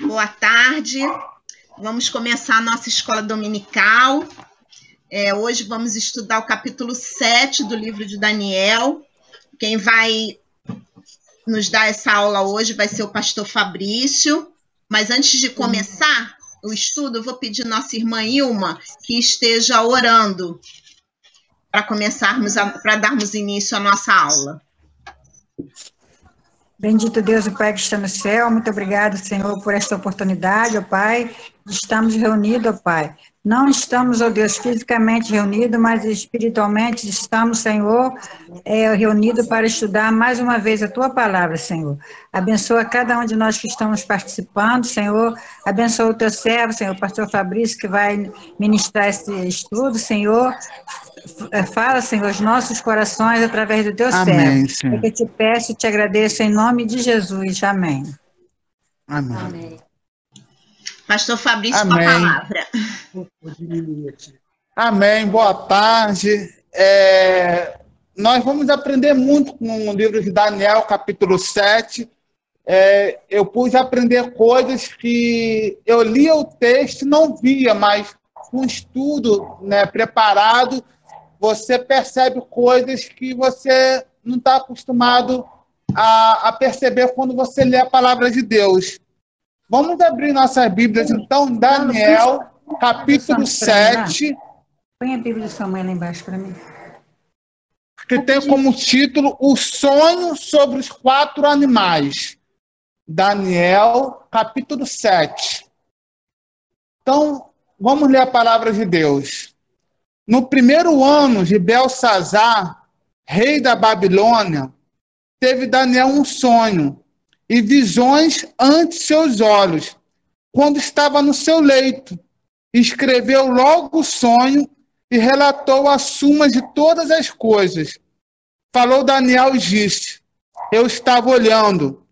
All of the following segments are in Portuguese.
Boa tarde. Vamos começar a nossa escola dominical. Hoje vamos estudar o capítulo 7 do livro de Daniel. Quem vai nos dar essa aula hoje vai ser o pastor Fabrício. Mas antes de começar o estudo, eu vou pedir à nossa irmã Ilma que esteja orando para darmos início à nossa aula. Bendito Deus, o Pai que está no céu, muito obrigado, Senhor, por esta oportunidade, ó Pai, estamos reunidos, ó Pai. Não estamos, ó Deus, fisicamente reunidos, mas espiritualmente estamos, Senhor, reunidos para estudar mais uma vez a Tua palavra, Senhor. Abençoa cada um de nós que estamos participando, Senhor. Abençoa o Teu servo, Senhor, o pastor Fabrício, que vai ministrar esse estudo, Senhor. Fala, Senhor, os nossos corações através do Teu servo. É que eu te peço e te agradeço em nome de Jesus. Amém. Amém. Amém. Pastor Fabrício, com a palavra. Amém. Boa tarde. Nós vamos aprender muito com o livro de Daniel, capítulo 7. Eu pude aprender coisas que eu lia o texto e não via, mas com estudo, preparado, você percebe coisas que você não está acostumado a perceber quando você lê a palavra de Deus. Vamos abrir nossas Bíblias, então, Daniel, capítulo 7. Põe a Bíblia da sua mãe lá embaixo para mim. Que tem como título O Sonho sobre os 4 Animais. Daniel, capítulo 7. Então, vamos ler a palavra de Deus. No primeiro ano de Belsazar, rei da Babilônia, teve Daniel um sonho e visões ante seus olhos, quando estava no seu leito. Escreveu logo o sonho e relatou a suma de todas as coisas. Falou Daniel e disse: eu estava olhando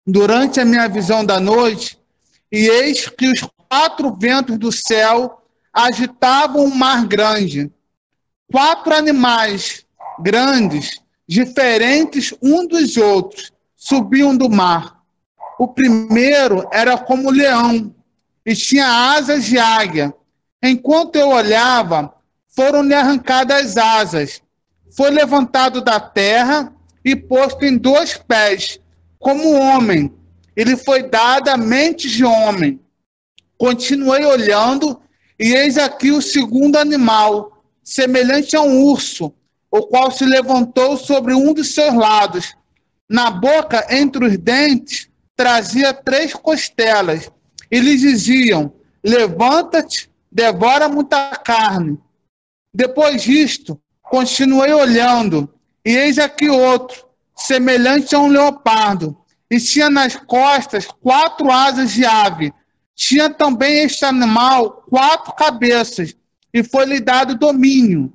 durante a minha visão da noite, e eis que os 4 ventos do céu agitavam um mar grande. 4 animais grandes, diferentes um dos outros, subiam do mar. O primeiro era como leão e tinha asas de águia. Enquanto eu olhava, foram-lhe arrancadas as asas. Foi levantado da terra e posto em 2 pés, como homem. Ele foi dado a mente de homem. Continuei olhando, e eis aqui o segundo animal, semelhante a um urso, o qual se levantou sobre um dos seus lados. Na boca, entre os dentes, trazia 3 costelas, e lhe diziam: levanta-te, devora muita carne. Depois disto, continuei olhando, e eis aqui outro, semelhante a um leopardo, e tinha nas costas 4 asas de ave. Tinha também este animal 4 cabeças, e foi-lhe dado domínio.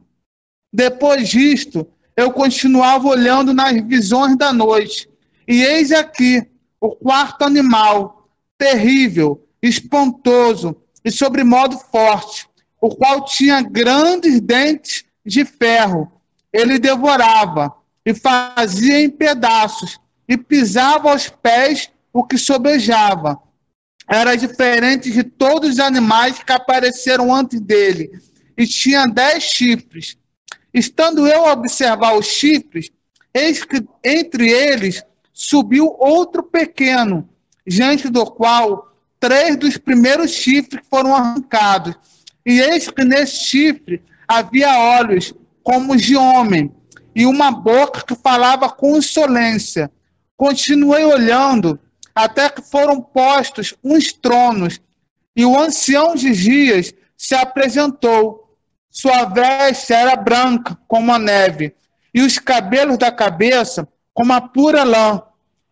Depois disto, eu continuava olhando nas visões da noite, e eis aqui o 4º animal, terrível, espantoso e sobremodo forte, o qual tinha grandes dentes de ferro. Ele devorava e fazia em pedaços, e pisava aos pés o que sobejava. Era diferente de todos os animais que apareceram antes dele, e tinha 10 chifres. Estando eu a observar os chifres, eis que entre eles subiu outro pequeno, diante do qual 3 dos primeiros chifres foram arrancados. E eis que nesse chifre havia olhos como os de homem, e uma boca que falava com insolência. Continuei olhando, até que foram postos uns tronos, e o ancião de dias se apresentou. Sua veste era branca como a neve, e os cabelos da cabeça como a pura lã.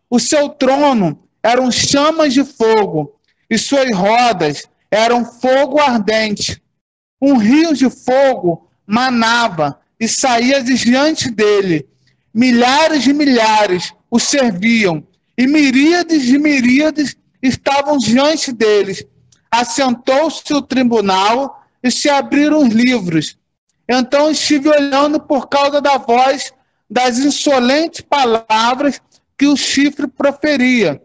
O seu trono eram chamas de fogo, e suas rodas eram fogo ardente. Um rio de fogo manava e saía de diante dele. Milhares de milhares o serviam, e miríades de miríades estavam diante deles. Assentou-se o tribunal e se abriram os livros. Então estive olhando por causa da voz das insolentes palavras que o chifre proferia.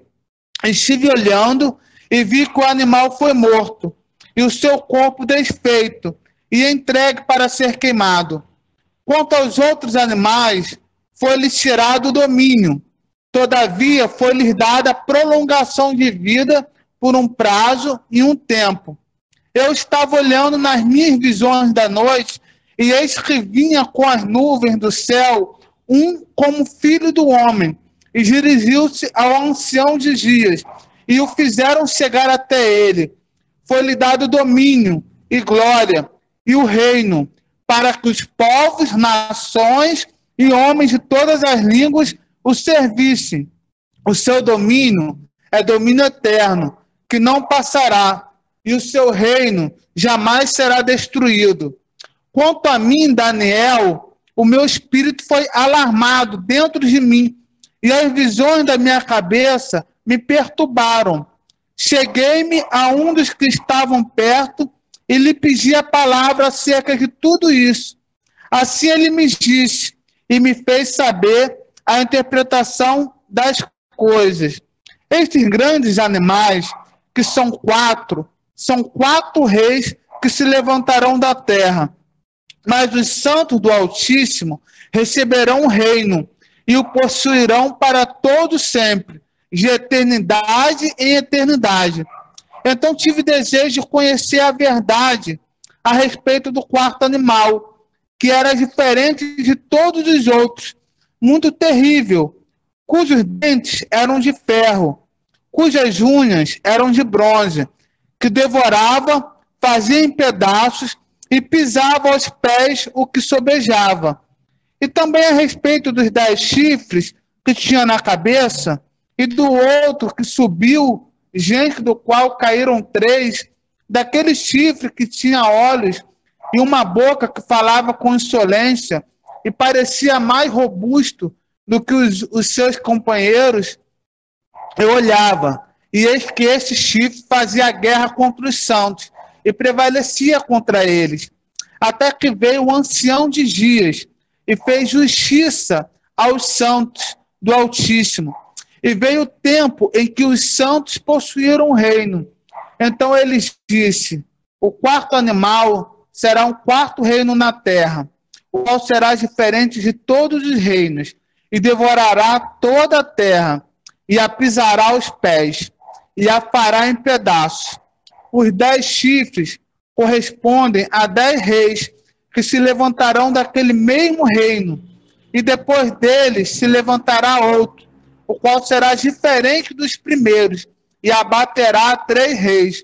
Estive olhando, e vi que o animal foi morto, e o seu corpo desfeito, e entregue para ser queimado. Quanto aos outros animais, foi-lhes tirado o domínio. Todavia, foi-lhes dada prolongação de vida por um prazo e um tempo. Eu estava olhando nas minhas visões da noite, e eis que vinha com as nuvens do céu um como filho do homem, e dirigiu-se ao ancião de dias, e o fizeram chegar até ele. Foi-lhe dado domínio e glória e o reino, para que os povos, nações e homens de todas as línguas o servissem. O seu domínio é domínio eterno, que não passará, e o seu reino jamais será destruído. Quanto a mim, Daniel, o meu espírito foi alarmado dentro de mim, e as visões da minha cabeça me perturbaram. Cheguei-me a um dos que estavam perto e lhe pedi a palavra acerca de tudo isso. Assim ele me disse e me fez saber a interpretação das coisas. Estes grandes animais, que são quatro reis que se levantarão da terra. Mas os santos do Altíssimo receberão o reino e o possuirão para todo sempre, de eternidade em eternidade. Então tive desejo de conhecer a verdade a respeito do quarto animal, que era diferente de todos os outros, muito terrível, cujos dentes eram de ferro, cujas unhas eram de bronze, que devorava, fazia em pedaços e pisava aos pés o que sobejava. E também a respeito dos 10 chifres que tinha na cabeça, e do outro que subiu, gente do qual caíram 3, daquele chifre que tinha olhos e uma boca que falava com insolência e parecia mais robusto do que os seus companheiros, eu olhava, e eis que este chifre fazia guerra contra os santos e prevalecia contra eles, até que veio o ancião de dias e fez justiça aos santos do Altíssimo. E veio o tempo em que os santos possuíram o reino. Então ele disse: o quarto animal será um quarto reino na terra, o qual será diferente de todos os reinos, e devorará toda a terra, e a pisará aos pés, e a fará em pedaços. Os 10 chifres correspondem a 10 reis que se levantarão daquele mesmo reino, e depois deles se levantará outro, o qual será diferente dos primeiros, e abaterá 3 reis.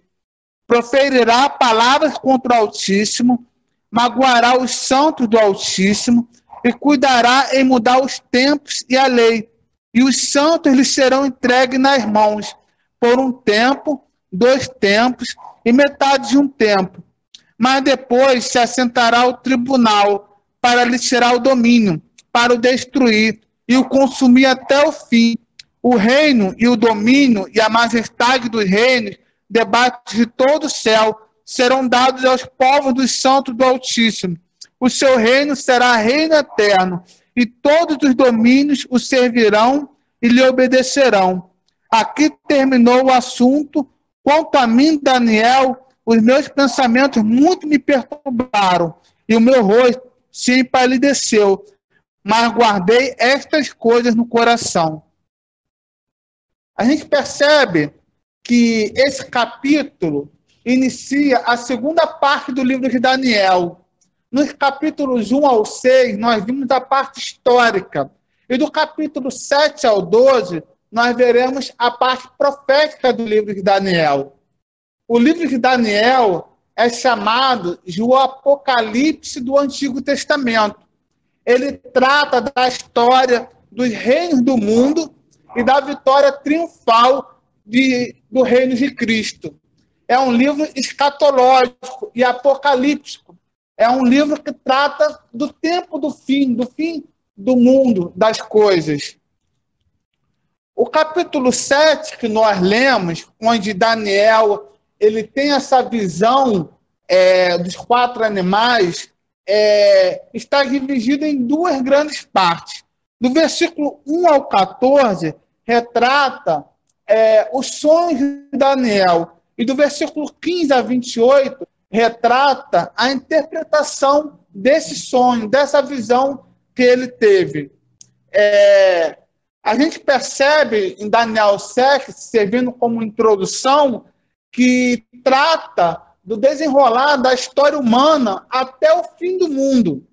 Proferirá palavras contra o Altíssimo, magoará os santos do Altíssimo, e cuidará em mudar os tempos e a lei. E os santos lhes serão entregues nas mãos, por um tempo, 2 tempos, e metade de um tempo. Mas depois se assentará o tribunal, para lhe tirar o domínio, para o destruir, e o consumir até o fim. O reino e o domínio e a majestade dos reinos, debates de todo o céu, serão dados aos povos dos santos do Altíssimo. O seu reino será reino eterno, e todos os domínios o servirão e lhe obedecerão. Aqui terminou o assunto. Quanto a mim, Daniel, os meus pensamentos muito me perturbaram, e o meu rosto se empalideceu, mas guardei estas coisas no coração. A gente percebe que esse capítulo inicia a segunda parte do livro de Daniel. Nos capítulos 1 ao 6, nós vimos a parte histórica. E do capítulo 7 ao 12, nós veremos a parte profética do livro de Daniel. O livro de Daniel é chamado de o Apocalipse do Antigo Testamento. Ele trata da história dos reinos do mundo e da vitória triunfal do reino de Cristo. É um livro escatológico e apocalíptico. É um livro que trata do tempo do fim do mundo, das coisas. O capítulo 7 que nós lemos, onde Daniel ele tem essa visão dos 4 animais, está dividido em 2 grandes partes. Do versículo 1 ao 14, retrata os sonhos de Daniel. E do versículo 15 a 28, retrata a interpretação desse sonho, dessa visão que ele teve. A gente percebe em Daniel 7, servindo como introdução, que trata do desenrolar da história humana até o fim do mundo.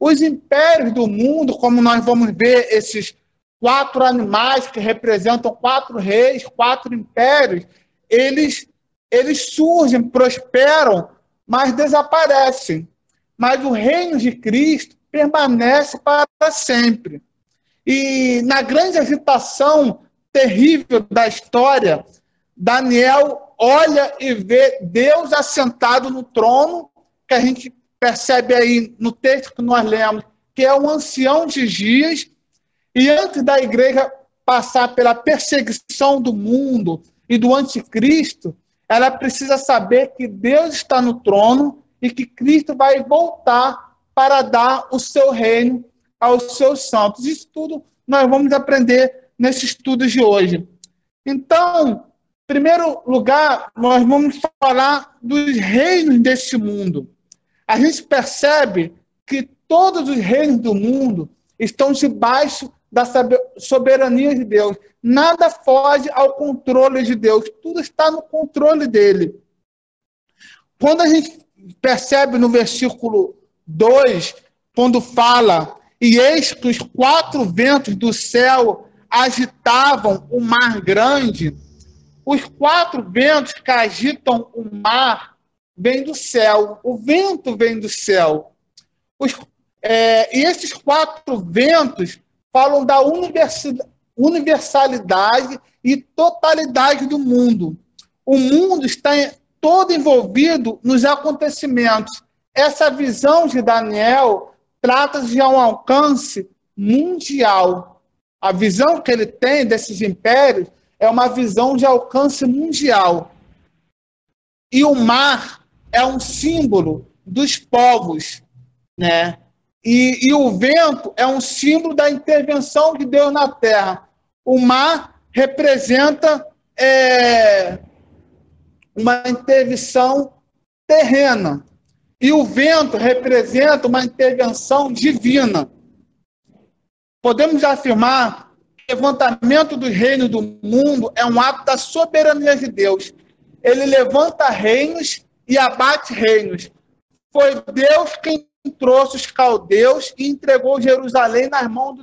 Os impérios do mundo, como nós vamos ver esses 4 animais que representam 4 reis, 4 impérios, eles surgem, prosperam, mas desaparecem. Mas o reino de Cristo permanece para sempre. E na grande agitação terrível da história, Daniel olha e vê Deus assentado no trono, que a gente percebe aí no texto que nós lemos, que é um ancião de dias, e antes da igreja passar pela perseguição do mundo e do anticristo, ela precisa saber que Deus está no trono e que Cristo vai voltar para dar o seu reino aos seus santos. Isso tudo nós vamos aprender nesse estudo de hoje. Então, em primeiro lugar, nós vamos falar dos reinos deste mundo. A gente percebe que todos os reinos do mundo estão debaixo da soberania de Deus. Nada foge ao controle de Deus. Tudo está no controle dele. Quando a gente percebe no versículo 2, quando fala, e eis que os 4 ventos do céu agitavam o mar grande, os 4 ventos que agitam o mar vêm do céu. O vento vem do céu. E esses 4 ventos falam da universalidade e totalidade do mundo. O mundo está todo envolvido nos acontecimentos. Essa visão de Daniel trata de um alcance mundial. A visão que ele tem desses impérios é uma visão de alcance mundial. E o mar é um símbolo dos povos, né? E o vento é um símbolo da intervenção de Deus na terra. O mar representa uma intervenção terrena. E o vento representa uma intervenção divina. Podemos afirmar que o levantamento do reino do mundo é um ato da soberania de Deus. Ele levanta reinos e abate reinos. Foi Deus quem trouxe os caldeus e entregou Jerusalém nas mãos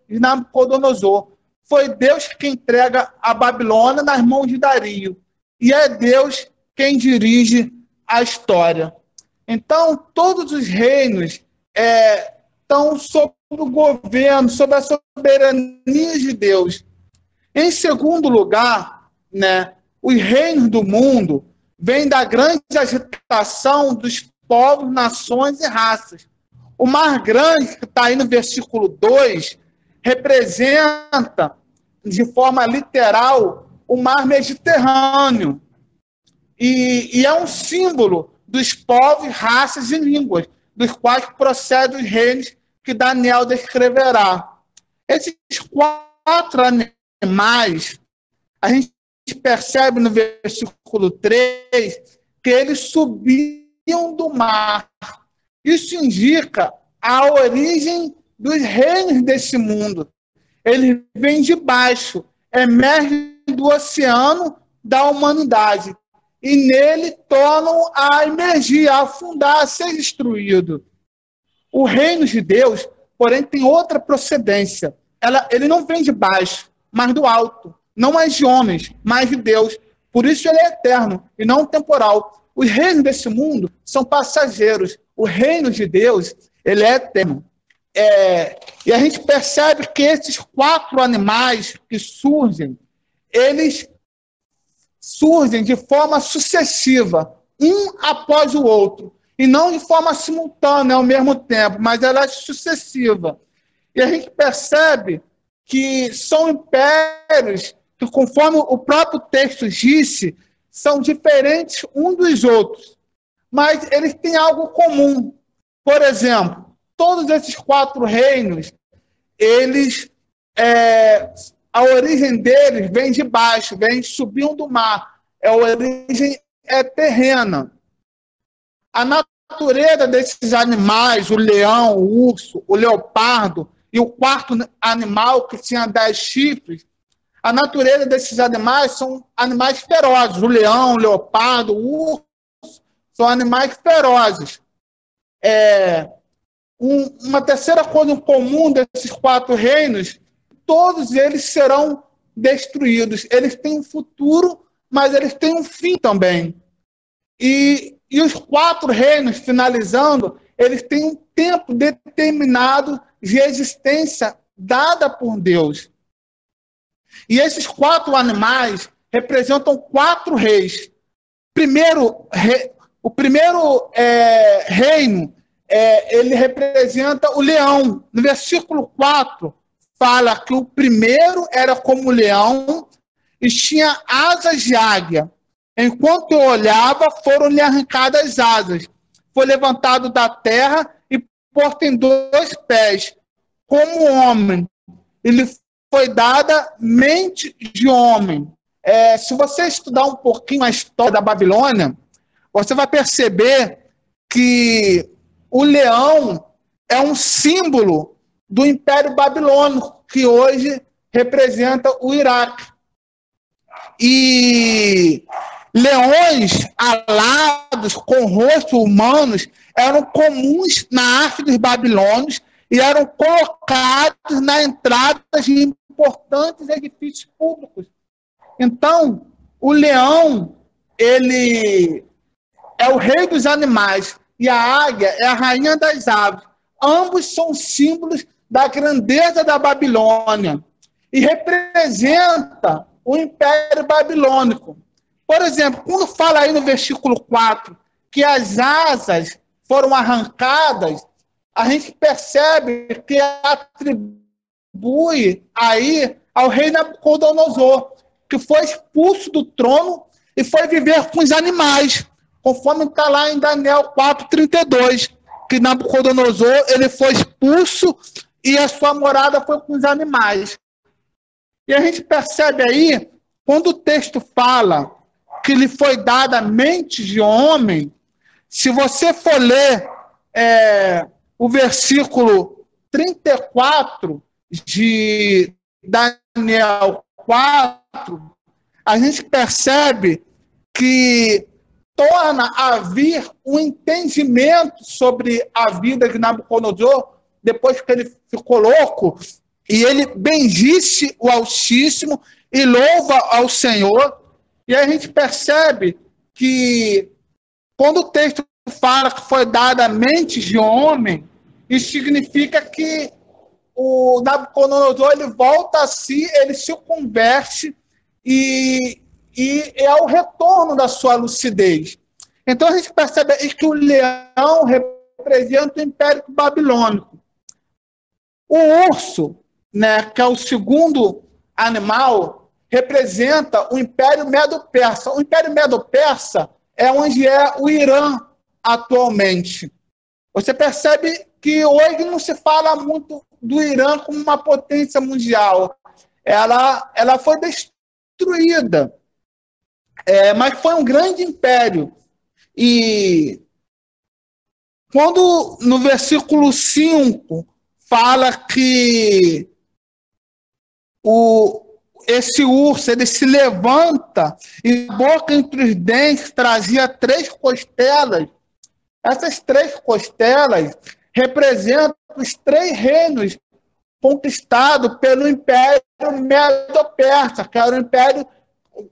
de Nabucodonosor. Foi Deus quem entrega a Babilônia nas mãos de Dario. E é Deus quem dirige a história. Então, todos os reinos estão sob o governo, sob a soberania de Deus. Em segundo lugar, né, os reinos do mundo vêm da grande agitação dos povos, nações e raças. O mar grande, que está aí no versículo 2, representa, de forma literal, o mar Mediterrâneo. E é um símbolo dos povos, raças e línguas, dos quais procedem os reinos que Daniel descreverá. Esses 4 animais, a gente percebe no versículo 3, que eles subiam do mar. Isso indica a origem dos reinos desse mundo. Eles vêm de baixo, emergem do oceano da humanidade e nele tornam a emergir, a afundar, a ser destruído. O reino de Deus, porém, tem outra procedência. Ele não vem de baixo, mas do alto. Não mais de homens, mas de Deus. Por isso ele é eterno e não temporal. Os reinos desse mundo são passageiros. O reino de Deus, ele é eterno. E a gente percebe que esses 4 animais que surgem, eles surgem de forma sucessiva, um após o outro, e não de forma simultânea ao mesmo tempo, mas ela é sucessiva. E a gente percebe que são impérios que, conforme o próprio texto disse, são diferentes uns dos outros, mas eles têm algo comum. Por exemplo, todos esses 4 reinos, eles a origem deles vem de baixo, vem subindo do mar. A origem é terrena. A natureza desses animais, o leão, o urso, o leopardo e o quarto animal, que tinha 10 chifres, a natureza desses animais são animais ferozes. O leão, o leopardo, o urso são animais ferozes. Uma terceira coisa em comum desses 4 reinos, todos eles serão destruídos. Eles têm um futuro, mas eles têm um fim também. E os 4 reinos, finalizando, eles têm um tempo determinado de existência dada por Deus. E esses 4 animais representam 4 reis. O primeiro reino, ele representa o leão. No versículo 4, fala que o primeiro era como leão e tinha asas de águia. Enquanto eu olhava, foram-lhe arrancadas as asas. Foi levantado da terra e posto em 2 pés, como homem. Ele foi dada mente de homem. Se você estudar um pouquinho a história da Babilônia, você vai perceber que o leão é um símbolo do Império Babilônico, que hoje representa o Iraque. E leões alados com rostos humanos eram comuns na arte dos babilônios e eram colocados na entrada de importantes edifícios públicos. Então, o leão, ele é o rei dos animais e a águia é a rainha das aves. Ambos são símbolos da grandeza da Babilônia e representa o Império Babilônico. Por exemplo, quando fala aí no versículo 4 que as asas foram arrancadas, a gente percebe que atribui aí ao rei Nabucodonosor, que foi expulso do trono e foi viver com os animais, conforme está lá em Daniel 4:32, que Nabucodonosor ele foi expulso e a sua morada foi com os animais. E a gente percebe aí, quando o texto fala que lhe foi dada a mente de homem, se você for ler o versículo 34 de Daniel 4, a gente percebe que torna a vir um entendimento sobre a vida de Nabucodonosor, depois que ele ficou louco, e ele bendice o Altíssimo e louva ao Senhor. E aí a gente percebe que quando o texto fala que foi dada a mente de homem, isso significa que o Nabucodonosor ele volta a si, ele se converte e é o retorno da sua lucidez. Então a gente percebe aí que o leão representa o Império Babilônico. O urso, né, que é o segundo animal, representa o Império Medo-Persa. O Império Medo-Persa é onde é o Irã atualmente. Você percebe que hoje não se fala muito do Irã como uma potência mundial. Ela foi destruída, mas foi um grande império. E quando no versículo 5 fala que esse urso ele se levanta e a boca entre os dentes trazia 3 costelas. Essas 3 costelas representam os 3 reinos conquistados pelo Império Medo-Persa, que era o império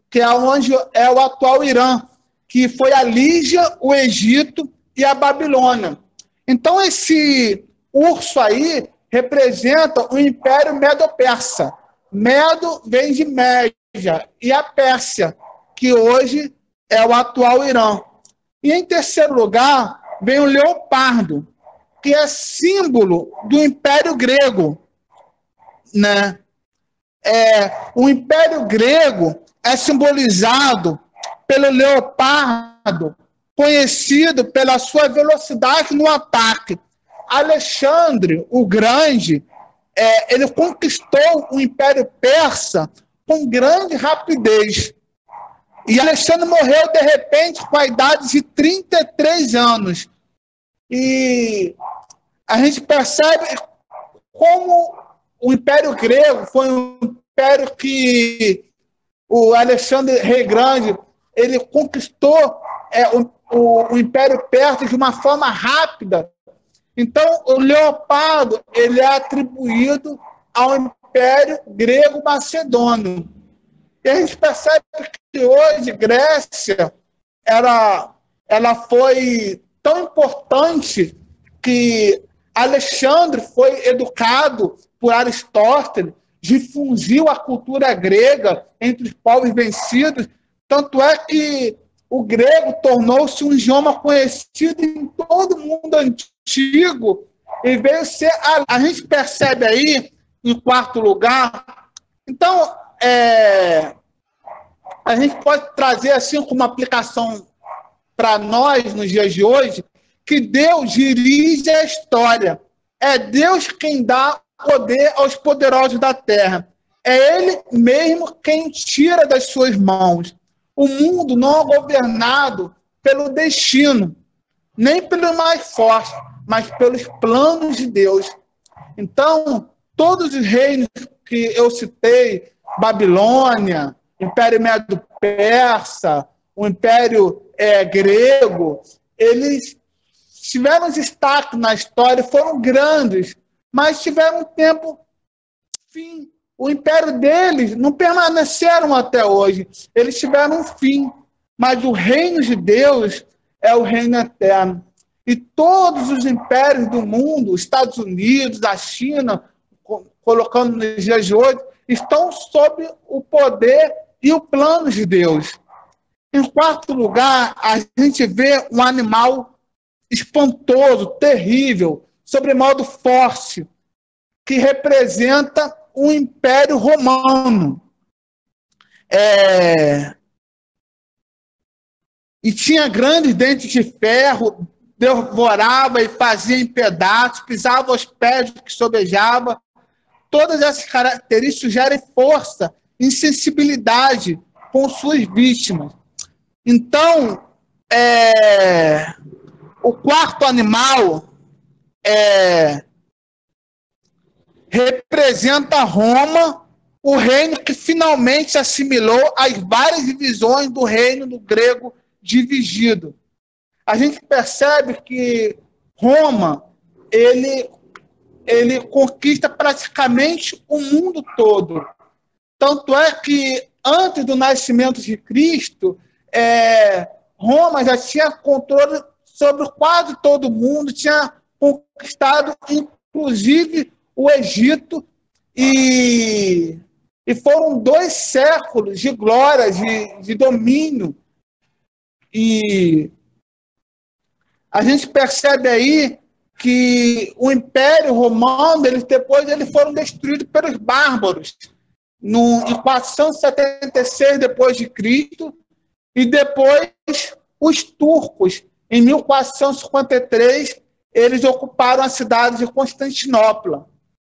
que é onde é o atual Irã, que foi a Lígia, o Egito e a Babilônia. Então esse urso aí representa o Império Medo-Persa. Medo vem de Média e a Pérsia, que hoje é o atual Irã. E em terceiro lugar vem o leopardo, que é símbolo do Império Grego, né? O Império Grego é simbolizado pelo leopardo, conhecido pela sua velocidade no ataque. Alexandre, o Grande, ele conquistou o Império Persa com grande rapidez. E Alexandre morreu, de repente, com a idade de 33 anos. E a gente percebe como o Império Grego foi um império que o Alexandre Rei Grande ele conquistou o Império Persa de uma forma rápida. Então, o Leopardo ele é atribuído ao Império Grego Macedônio. E a gente percebe que hoje Grécia ela foi tão importante que Alexandre foi educado por Aristóteles, difundiu a cultura grega entre os povos vencidos, tanto é que o grego tornou-se um idioma conhecido em todo o mundo antigo e veio ser... A gente percebe aí, em quarto lugar, então, a gente pode trazer assim como aplicação para nós, nos dias de hoje, que Deus dirige a história. É Deus quem dá poder aos poderosos da terra. É Ele mesmo quem tira das suas mãos. O mundo não é governado pelo destino, nem pelo mais forte, mas pelos planos de Deus. Então, todos os reinos que eu citei, Babilônia, Império Medo-Persa, o Império grego, eles tiveram destaque na história, foram grandes, mas tiveram um tempo fim. O império deles não permaneceram até hoje. Eles tiveram um fim. Mas o reino de Deus é o reino eterno. E todos os impérios do mundo, Estados Unidos, a China, colocando nos dias de hoje, estão sob o poder e o plano de Deus. Em quarto lugar, a gente vê um animal espantoso, terrível, sobremodo forte, que representa o Império Romano. E tinha grandes dentes de ferro, devorava e fazia em pedaços, pisava aos pés do que sobejava. Todas essas características sugerem força, insensibilidade com suas vítimas. Então, o quarto animal representa Roma, o reino que finalmente assimilou as várias divisões do reino do grego dividido. A gente percebe que Roma, ele conquista praticamente o mundo todo. Tanto é que, antes do nascimento de Cristo, Roma já tinha controle sobre quase todo mundo, tinha conquistado, inclusive, o Egito, e foram 2 séculos de glória, de domínio. E a gente percebe aí que o Império Romano, depois eles foram destruídos pelos bárbaros, em 476 depois de Cristo, e depois os turcos, em 1453, eles ocuparam a cidade de Constantinopla.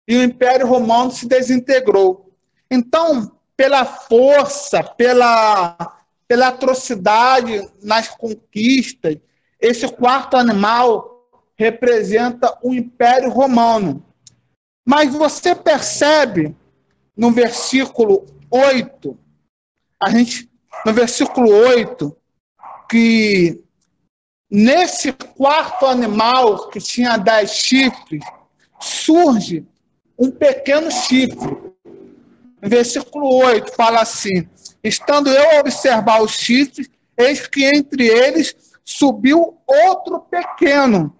E o Império Romano se desintegrou. Então, pela força, pela atrocidade nas conquistas, esse quarto animal representa o Império Romano. Mas você percebe no versículo 8, que nesse quarto animal que tinha 10 chifres, surge um pequeno chifre. No versículo 8 fala assim: estando eu a observar os chifres, eis que entre eles subiu outro pequeno,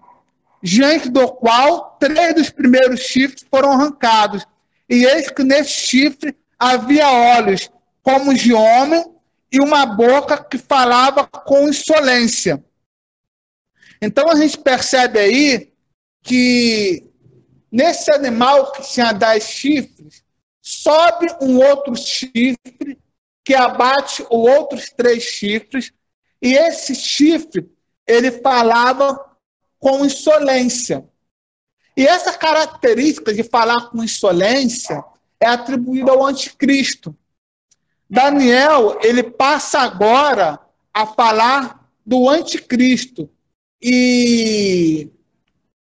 diante do qual 3 dos primeiros chifres foram arrancados. E eis que nesse chifre havia olhos como de homem e uma boca que falava com insolência. Então a gente percebe aí que nesse animal que tinha 10 chifres, sobe um outro chifre que abate os outros 3 chifres, e esse chifre, ele falava com insolência. E essa característica de falar com insolência é atribuída ao anticristo. Daniel, ele passa agora a falar do anticristo. E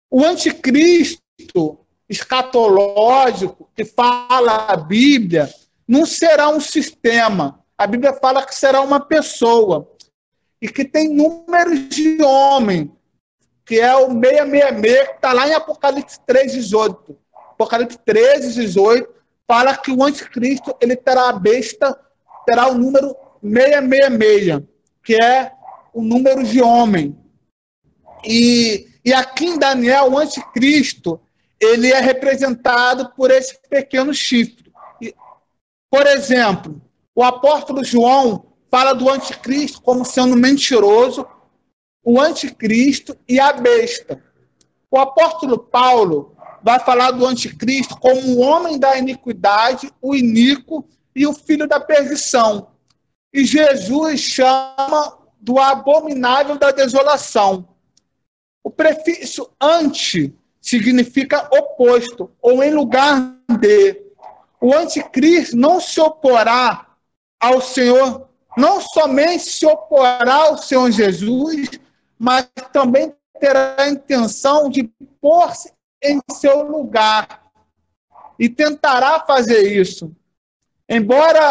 o anticristo escatológico, que fala a Bíblia, não será um sistema. A Bíblia fala que será uma pessoa. E que tem números de homem, que é o 666, que está lá em Apocalipse 3:18. Apocalipse 13:18 fala que o anticristo ele terá a besta, terá o número 666, que é o número de homem. E aqui em Daniel, o anticristo, ele é representado por esse pequeno chifre. Por exemplo, o apóstolo João fala do anticristo como sendo mentiroso, o anticristo e a besta. O apóstolo Paulo vai falar do anticristo como o homem da iniquidade, o iníquo e o filho da perdição. E Jesus chama do abominável da desolação. O prefixo anti significa oposto, ou em lugar de. O anticristo não se oporá ao Senhor, não somente se oporá ao Senhor Jesus, mas também terá a intenção de pôr-se em seu lugar e tentará fazer isso. Embora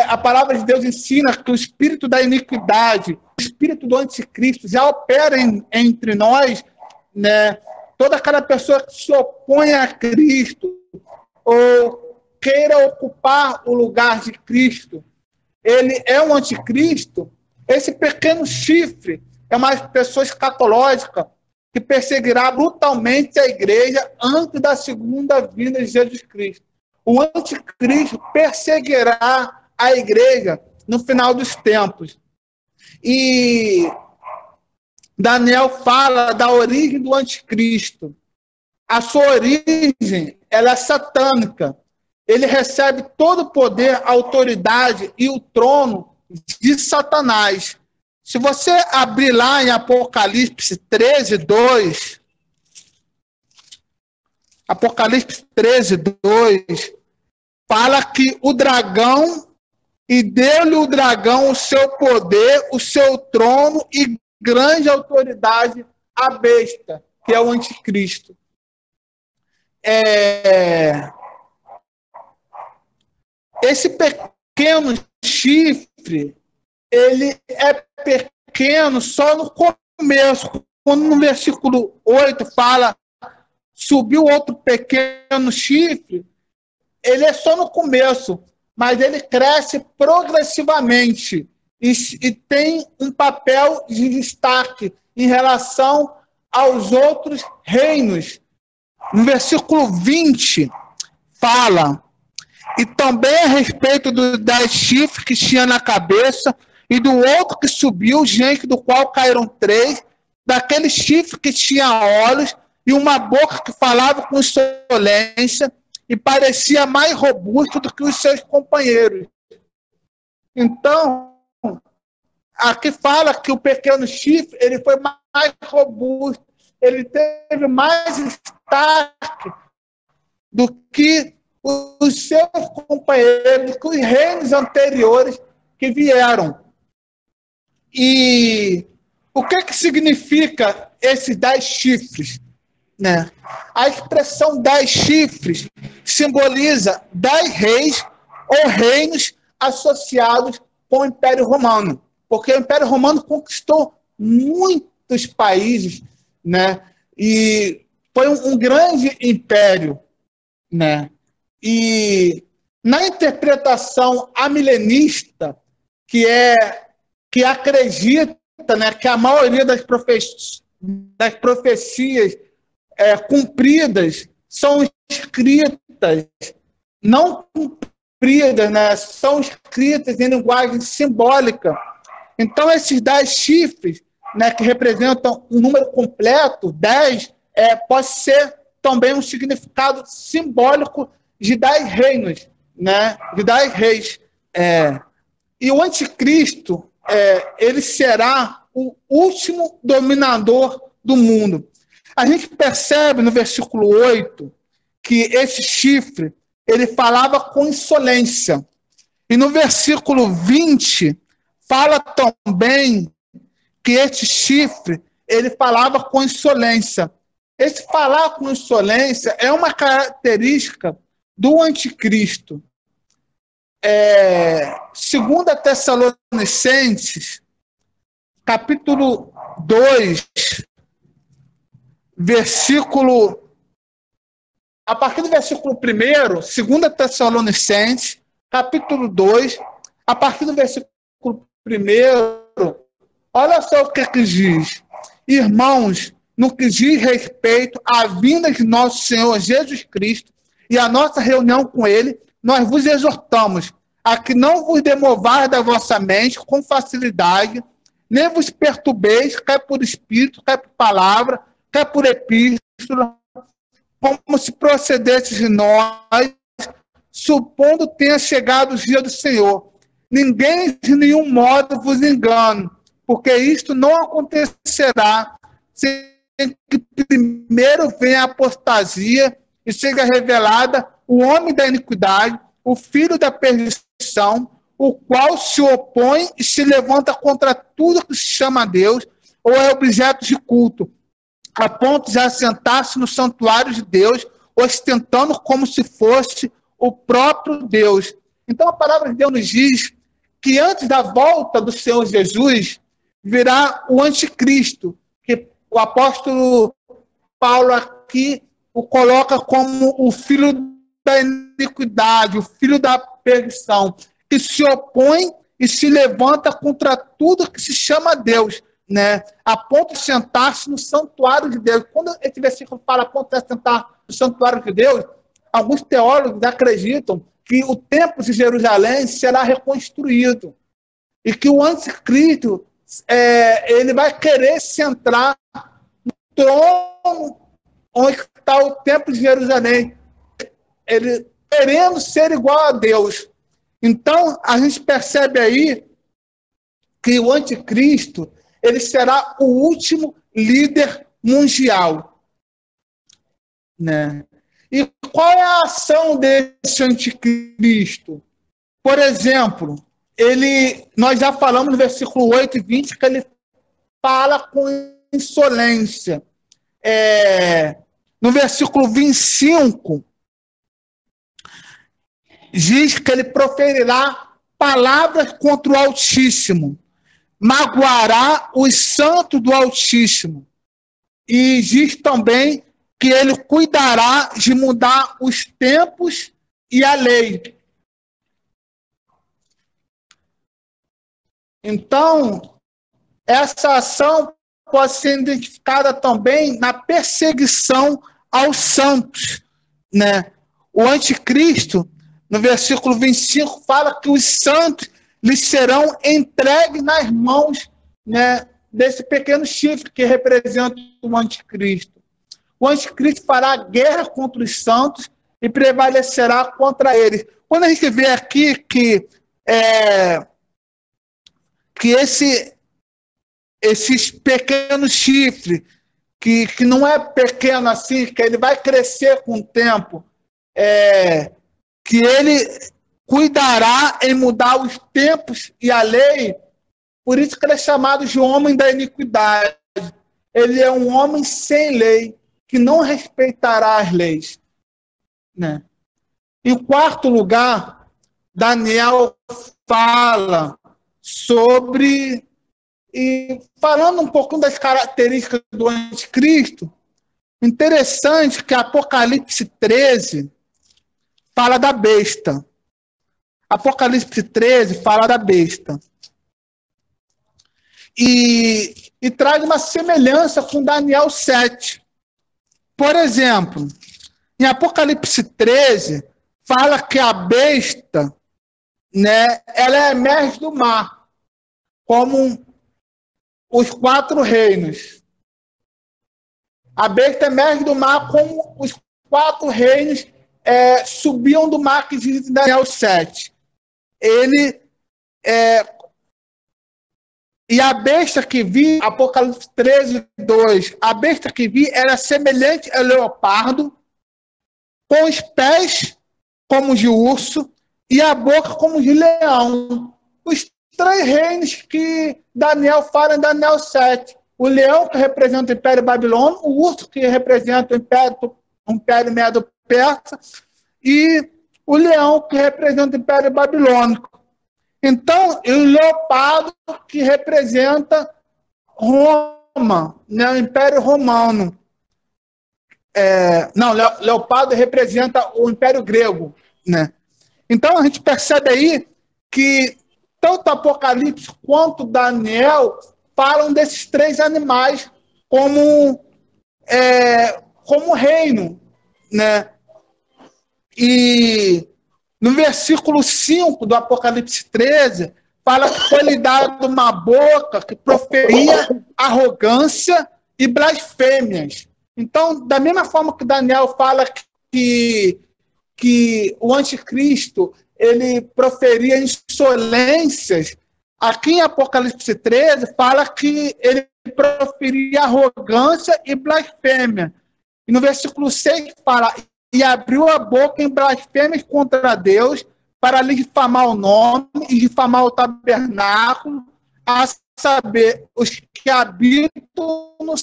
a palavra de Deus ensina que o espírito da iniquidade, o espírito do anticristo já opera entre nós, né? Toda aquela pessoa que se opõe a Cristo ou queira ocupar o lugar de Cristo, ele é um anticristo. Esse pequeno chifre é uma pessoa escatológica que perseguirá brutalmente a igreja antes da segunda vinda de Jesus Cristo. O anticristo perseguirá a igreja no final dos tempos. E Daniel fala da origem do anticristo. A sua origem, ela é satânica. Ele recebe todo o poder, a autoridade e o trono de Satanás. Se você abrir lá em Apocalipse 13:2, Apocalipse 13:2, fala que o dragão, e deu-lhe o dragão o seu poder, o seu trono e grande autoridade, a besta, que é o anticristo. Esse pequeno chifre, ele é pequeno só no começo. Quando no versículo 8 fala, subiu outro pequeno chifre, ele é só no começo, mas ele cresce progressivamente e tem um papel de destaque em relação aos outros reinos. No versículo 20, fala, e também a respeito dos 10 chifres que tinha na cabeça, e do outro que subiu, diante do qual caíram 3, daquele chifre que tinha olhos, e uma boca que falava com insolência, e parecia mais robusto do que os seus companheiros. Então, aqui fala que o pequeno chifre ele foi mais robusto, ele teve mais destaque do que os seus companheiros, que os reinos anteriores que vieram. E o que significa esses 10 chifres? Né? A expressão 10 chifres simboliza 10 reis ou reinos associados com o Império Romano, porque o Império Romano conquistou muitos países, né? E foi um grande império, né? E na interpretação amilenista, que acredita, né, que a maioria das profecias cumpridas são escritas, não cumpridas, né, são escritas em linguagem simbólica. Então, esses 10 chifres, né, que representam um número completo, 10, pode ser também um significado simbólico de 10 reinos, né, de 10 reis. E o anticristo, ele será o último dominador do mundo. A gente percebe no versículo 8 que esse chifre, ele falava com insolência. E no versículo 20, fala também que esse chifre, ele falava com insolência. Esse falar com insolência é uma característica do anticristo. 2 Tessalonicenses, capítulo 2, a partir do versículo 1, 2 Tessalonicenses, capítulo 2, a partir do versículo 1, olha só o que diz. Irmãos, no que diz respeito à vinda de nosso Senhor Jesus Cristo e à nossa reunião com Ele, nós vos exortamos a que não vos demovais da vossa mente com facilidade, nem vos perturbeis, quer por espírito, quer por palavra, quer por epístola, como se procedesse de nós, supondo tenha chegado o dia do Senhor. Ninguém de nenhum modo vos engane, porque isto não acontecerá sem que primeiro venha a apostasia e seja revelada o homem da iniquidade, o filho da perdição, o qual se opõe e se levanta contra tudo que se chama Deus ou é objeto de culto, a ponto de assentar-se no santuário de Deus, ostentando como se fosse o próprio Deus. Então a palavra de Deus nos diz que antes da volta do Senhor Jesus, virá o anticristo, que o apóstolo Paulo aqui o coloca como o filho da iniquidade, o filho da perdição, que se opõe e se levanta contra tudo que se chama Deus, né? A ponto de sentar-se no santuário de Deus. Quando esse versículo fala a ponto de sentar no santuário de Deus, alguns teólogos acreditam que o templo de Jerusalém será reconstruído e que o anticristo ele vai querer sentar no trono onde está o templo de Jerusalém, ele querendo ser igual a Deus. Então, a gente percebe aí que o anticristo ele será o último líder mundial, né? E qual é a ação desse anticristo? Por exemplo, nós já falamos no versículo 8 e 20 que ele fala com insolência. No versículo 25, diz que ele proferirá palavras contra o Altíssimo, magoará os santos do Altíssimo. E diz também que ele cuidará de mudar os tempos e a lei. Então, essa ação pode ser identificada também na perseguição aos santos, né? O anticristo, no versículo 25, fala que os santos lhes serão entregues nas mãos, né, desse pequeno chifre que representa o anticristo. O anticristo fará guerra contra os santos e prevalecerá contra eles. Quando a gente vê aqui que esses pequenos chifres, que não é pequeno assim, que ele vai crescer com o tempo, que ele cuidará em mudar os tempos e a lei, por isso que ele é chamado de homem da iniquidade. Ele é um homem sem lei, que não respeitará as leis, né? Em quarto lugar, Daniel fala sobre, e falando um pouco das características do anticristo, interessante que Apocalipse 13 fala da besta. Apocalipse 13 fala da besta. E traz uma semelhança com Daniel 7. Por exemplo, em Apocalipse 13, fala que a besta, né, ela emerge do mar, como os 4 reinos. A besta emerge do mar como os 4 reinos subiam do mar, que diz em Daniel 7. E a besta que vi, Apocalipse 13, 2, a besta que vi era semelhante ao leopardo, com os pés como de urso e a boca como de leão. Os três reinos que Daniel fala em Daniel 7. O leão, que representa o Império Babilônico, o urso, que representa o Império Medo-Persa, e o leão, que representa o Império Babilônico. Então, o leopardo, que representa Roma, né, o Império Romano. Leopardo representa o Império Grego, né? Então, a gente percebe aí que tanto Apocalipse quanto Daniel falam desses três animais como reino, né? E no versículo 5 do Apocalipse 13, fala que foi-lhe dado uma boca que proferia arrogância e blasfêmias. Então, da mesma forma que Daniel fala que o anticristo ele proferia insolências, aqui em Apocalipse 13 fala que ele proferia arrogância e blasfêmia. E no versículo 6 fala: e abriu a boca em blasfêmias contra Deus, para lhe difamar o nome e difamar o tabernáculo, a saber, os que habitam no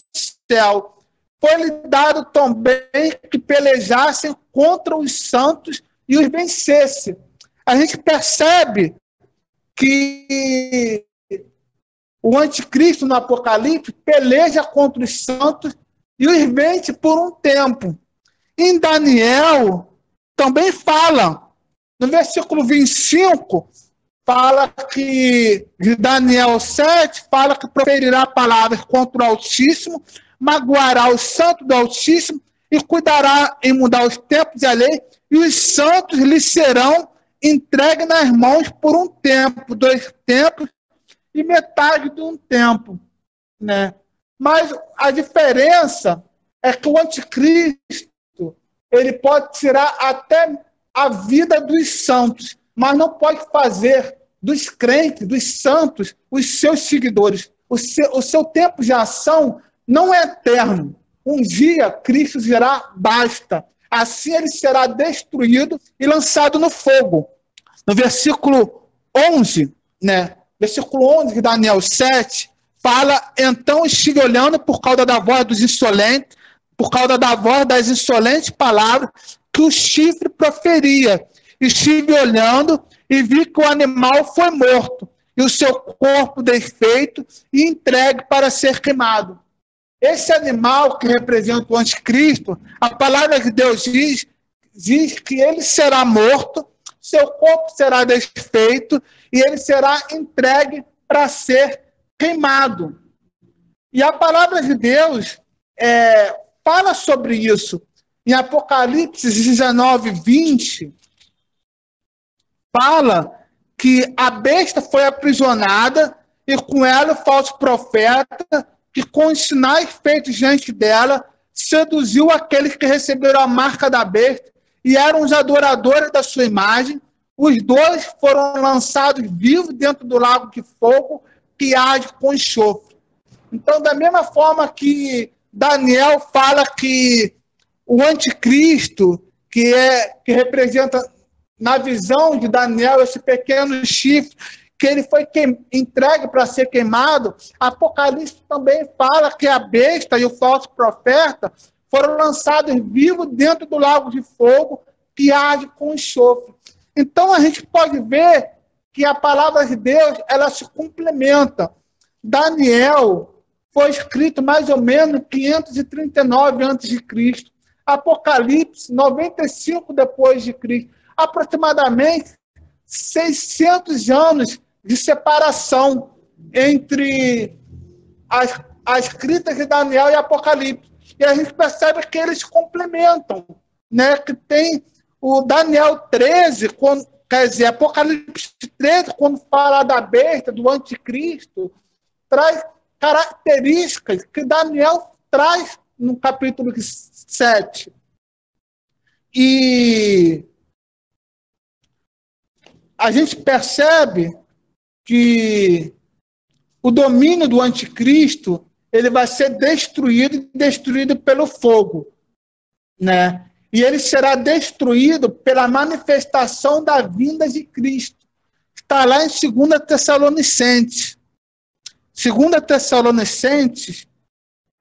céu. Foi-lhe dado também que pelejassem contra os santos e os vencesse. A gente percebe que o anticristo no Apocalipse peleja contra os santos e os vence por um tempo. Em Daniel também fala, no versículo 25, fala que, de Daniel 7, fala que proferirá palavras contra o Altíssimo, magoará os santos do Altíssimo e cuidará em mudar os tempos e a lei, e os santos lhe serão entregues nas mãos por um tempo, 2 tempos e metade de um tempo, né? Mas a diferença é que o anticristo ele pode tirar até a vida dos santos, mas não pode fazer dos crentes, dos santos, os seus seguidores. O seu tempo de ação não é eterno. Um dia Cristo dirá basta. Assim ele será destruído e lançado no fogo. No versículo 11, né? Versículo 11 de Daniel 7, fala: então estive olhando por causa da voz dos insolentes, por causa da voz das insolentes palavras que o chifre proferia. Estive olhando e vi que o animal foi morto, e o seu corpo desfeito e entregue para ser queimado. Esse animal que representa o anticristo, a palavra de Deus diz que ele será morto, seu corpo será desfeito e ele será entregue para ser queimado. E a palavra de Deus fala sobre isso. Em Apocalipse 19, 20, fala que a besta foi aprisionada e com ela o falso profeta, que com os sinais feitos diante dela, seduziu aqueles que receberam a marca da besta e eram os adoradores da sua imagem. Os dois foram lançados vivos dentro do lago de fogo que arde com enxofre. Então, da mesma forma que Daniel fala que o anticristo, que representa, na visão de Daniel, esse pequeno chifre, que ele foi entregue para ser queimado, Apocalipse também fala que a besta e o falso profeta foram lançados vivos dentro do lago de fogo que arde com enxofre. Então a gente pode ver que a palavra de Deus ela se complementa. Daniel foi escrito mais ou menos 539 a.C., Apocalipse 95 depois de Cristo, aproximadamente 600 anos de separação entre as escritas de Daniel e Apocalipse. E a gente percebe que eles se complementam, né? Que tem o Daniel 13, Apocalipse 13, quando fala da besta, do anticristo, traz características que Daniel traz no capítulo 7. E a gente percebe que o domínio do anticristo, ele vai ser destruído pelo fogo, né? E ele será destruído pela manifestação da vinda de Cristo. Está lá em 2 Tessalonicenses. 2 Tessalonicenses,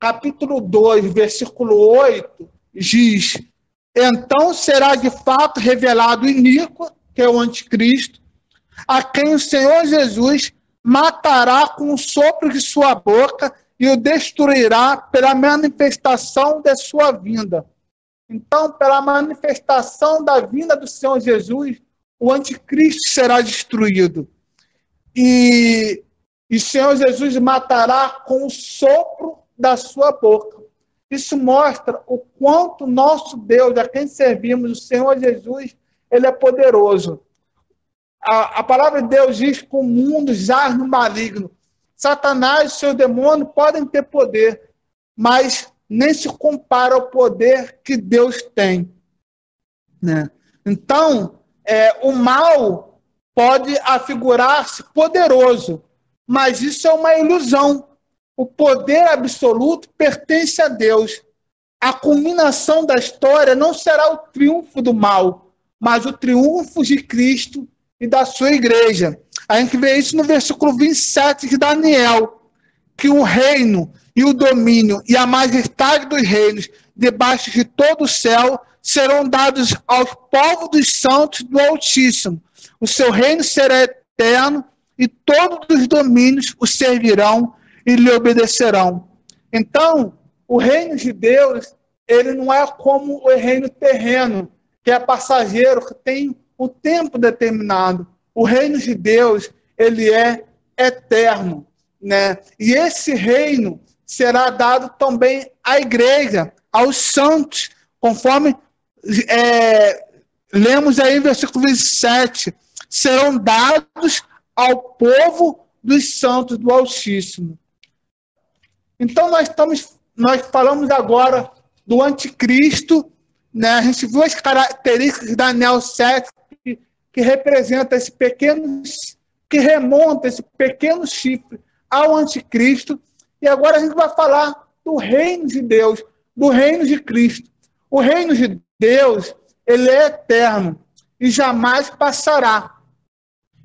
capítulo 2, versículo 8, diz: então será de fato revelado o iníquo, que é o anticristo, a quem o Senhor Jesus matará com o sopro de sua boca e o destruirá pela manifestação da sua vinda. Então, pela manifestação da vinda do Senhor Jesus, o anticristo será destruído. E o Senhor Jesus matará com o sopro da sua boca. Isso mostra o quanto nosso Deus, a quem servimos, o Senhor Jesus, ele é poderoso. A palavra de Deus diz que o mundo jaz no maligno. Satanás e seus demônios podem ter poder, mas nem se compara ao poder que Deus tem, né? Então, o mal pode afigurar-se poderoso, mas isso é uma ilusão. O poder absoluto pertence a Deus. A culminação da história não será o triunfo do mal, mas o triunfo de Cristo e da sua igreja. A gente vê isso no versículo 27 de Daniel, que o reino e o domínio e a majestade dos reinos debaixo de todo o céu serão dados aos povos dos santos do Altíssimo. O seu reino será eterno e todos os domínios o servirão e lhe obedecerão. Então, o reino de Deus, ele não é como o reino terreno, que é passageiro, que tem um tempo determinado. O reino de Deus, ele é eterno, né? E esse reino será dado também à igreja, aos santos, conforme lemos aí no versículo 27, serão dados ao povo dos santos do Altíssimo. Então, nós falamos agora do anticristo, né? A gente viu as características de Daniel 7, que representa esse pequeno, que remonta esse pequeno chifre ao anticristo. E agora a gente vai falar do reino de Deus, do reino de Cristo. O reino de Deus, ele é eterno e jamais passará.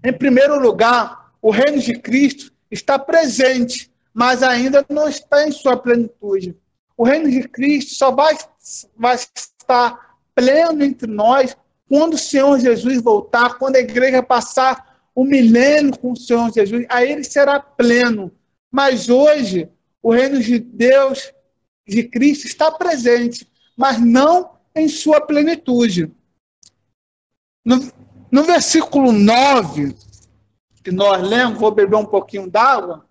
Em primeiro lugar, o reino de Cristo está presente, mas ainda não está em sua plenitude. O reino de Cristo só vai estar pleno entre nós quando o Senhor Jesus voltar, quando a igreja passar o milênio com o Senhor Jesus, aí ele será pleno. Mas hoje, o reino de Deus, de Cristo, está presente, mas não em sua plenitude. No versículo 9, que nós lemos, vou beber um pouquinho d'água.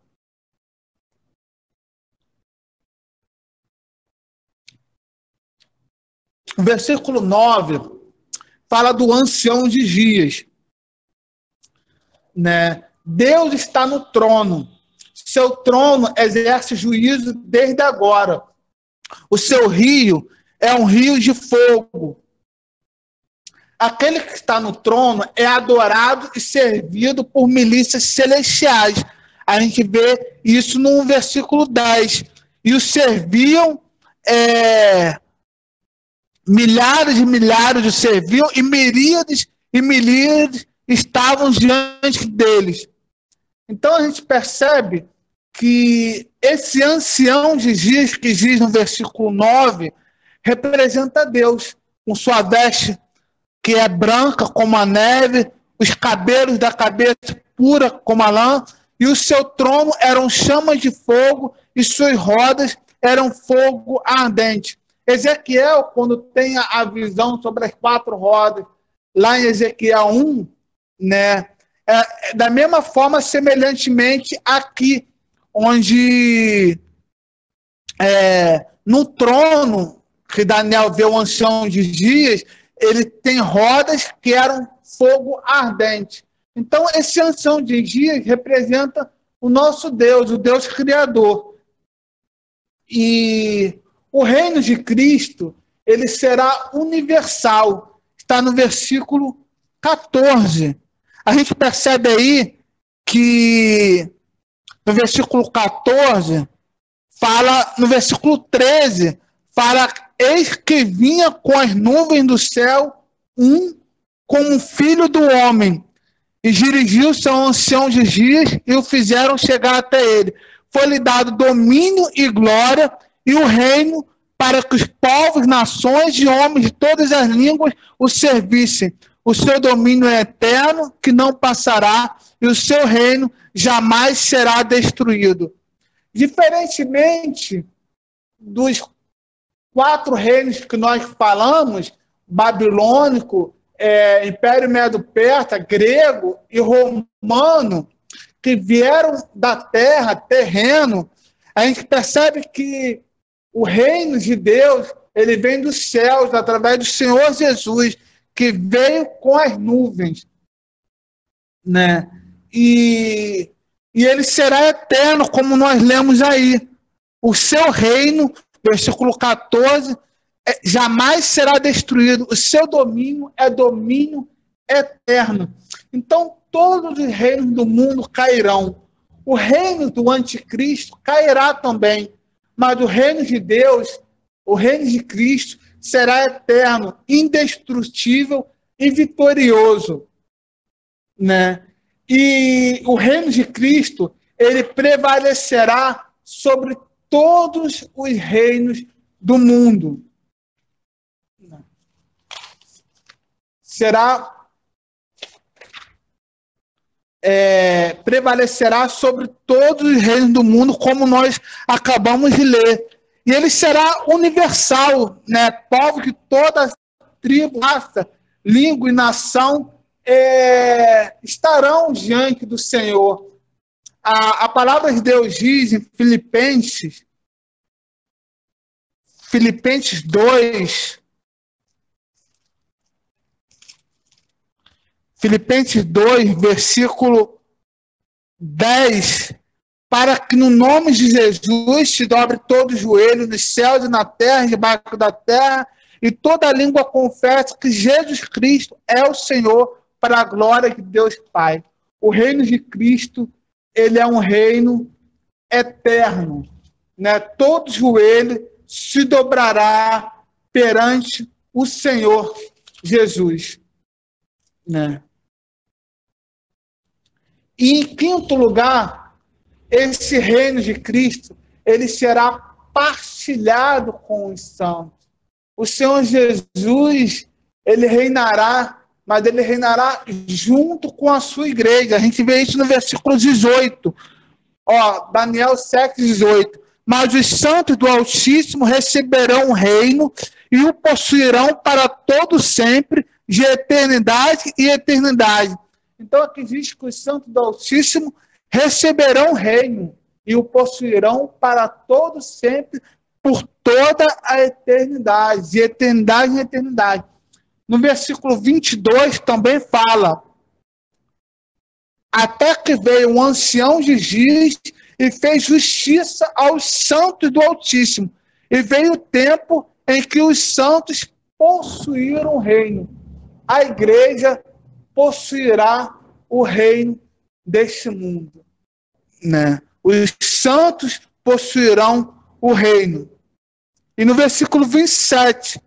O versículo 9 fala do ancião de dias, né? Deus está no trono. Seu trono exerce juízo desde agora. O seu rio é um rio de fogo. Aquele que está no trono é adorado e servido por milícias celestiais. A gente vê isso no versículo 10. E os serviam, milhares e milhares o serviam, e miríades estavam diante deles. Então a gente percebe que esse ancião de dias, que diz no versículo 9, representa Deus, com sua veste que é branca como a neve, os cabelos da cabeça pura como a lã, e o seu trono eram chamas de fogo, e suas rodas eram fogo ardente. Ezequiel, quando tem a visão sobre as 4 rodas, lá em Ezequiel 1, né, da mesma forma, semelhantemente aqui, onde no trono que Daniel vê o ancião de dias, ele tem rodas que eram fogo ardente. Então, esse ancião de dias representa o nosso Deus, o Deus Criador. E o reino de Cristo, ele será universal. Está no versículo 14. A gente percebe aí que no versículo 14, fala, no versículo 13, fala, eis que vinha com as nuvens do céu, como filho do homem, e dirigiu-se ao ancião de dias, e o fizeram chegar até ele. Foi-lhe dado domínio e glória, e o reino, para que os povos, nações e homens de todas as línguas o servissem. O seu domínio é eterno, que não passará, e o seu reino jamais será destruído. Diferentemente dos 4 reinos que nós falamos, babilônico, Império Medo-Persa, grego e romano, que vieram da terra, terreno, a gente percebe que o reino de Deus, ele vem dos céus, através do Senhor Jesus, que veio com as nuvens, né? E ele será eterno, como nós lemos aí. O seu reino, versículo 14, jamais será destruído. O seu domínio é domínio eterno. Então, todos os reinos do mundo cairão. O reino do anticristo cairá também. Mas o reino de Deus, o reino de Cristo, será eterno, indestrutível e vitorioso, né? E o reino de Cristo, ele prevalecerá sobre todos os reinos do mundo. Prevalecerá sobre todos os reinos do mundo, como nós acabamos de ler. E ele será universal, né? Povo de toda tribo, raça, língua e nação estarão diante do Senhor. A palavra de Deus diz em Filipenses 2, Filipenses 2, versículo 10, para que no nome de Jesus se dobre todo o joelho nos céus e na terra, debaixo da terra, e toda língua confesse que Jesus Cristo é o Senhor, para a glória de Deus Pai. O reino de Cristo, ele é um reino eterno, né? Todo joelho se dobrará perante o Senhor Jesus, né? E em quinto lugar, esse reino de Cristo, ele será partilhado com os santos. O Senhor Jesus, ele reinará, mas ele reinará junto com a sua igreja. A gente vê isso no versículo 18. Daniel 7, 18. Mas os santos do Altíssimo receberão o reino e o possuirão para todo sempre, de eternidade e eternidade. Então aqui diz que os santos do Altíssimo receberão o reino e o possuirão para todo sempre, por toda a eternidade, de eternidade em eternidade. No versículo 22 também fala: até que veio um ancião de dias e fez justiça aos santos do Altíssimo. E veio o tempo em que os santos possuíram o reino. A igreja possuirá o reino deste mundo, né? Os santos possuirão o reino. E no versículo 27,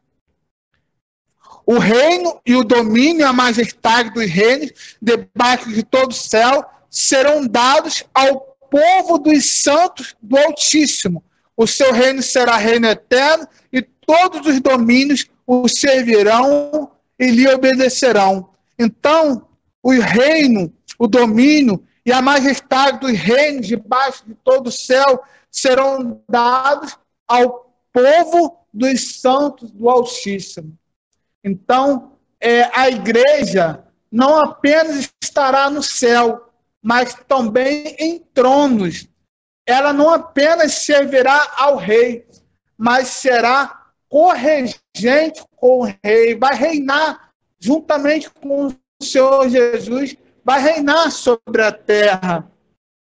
o reino e o domínio e a majestade dos reinos, debaixo de todo o céu, serão dados ao povo dos santos do Altíssimo. O seu reino será reino eterno, e todos os domínios o servirão e lhe obedecerão. Então, o reino, o domínio e a majestade dos reinos debaixo de todo o céu serão dados ao povo dos santos do Altíssimo. Então, a igreja não apenas estará no céu, mas também em tronos. Ela não apenas servirá ao rei, mas será corregente com o rei, vai reinar juntamente com o Senhor Jesus, vai reinar sobre a terra.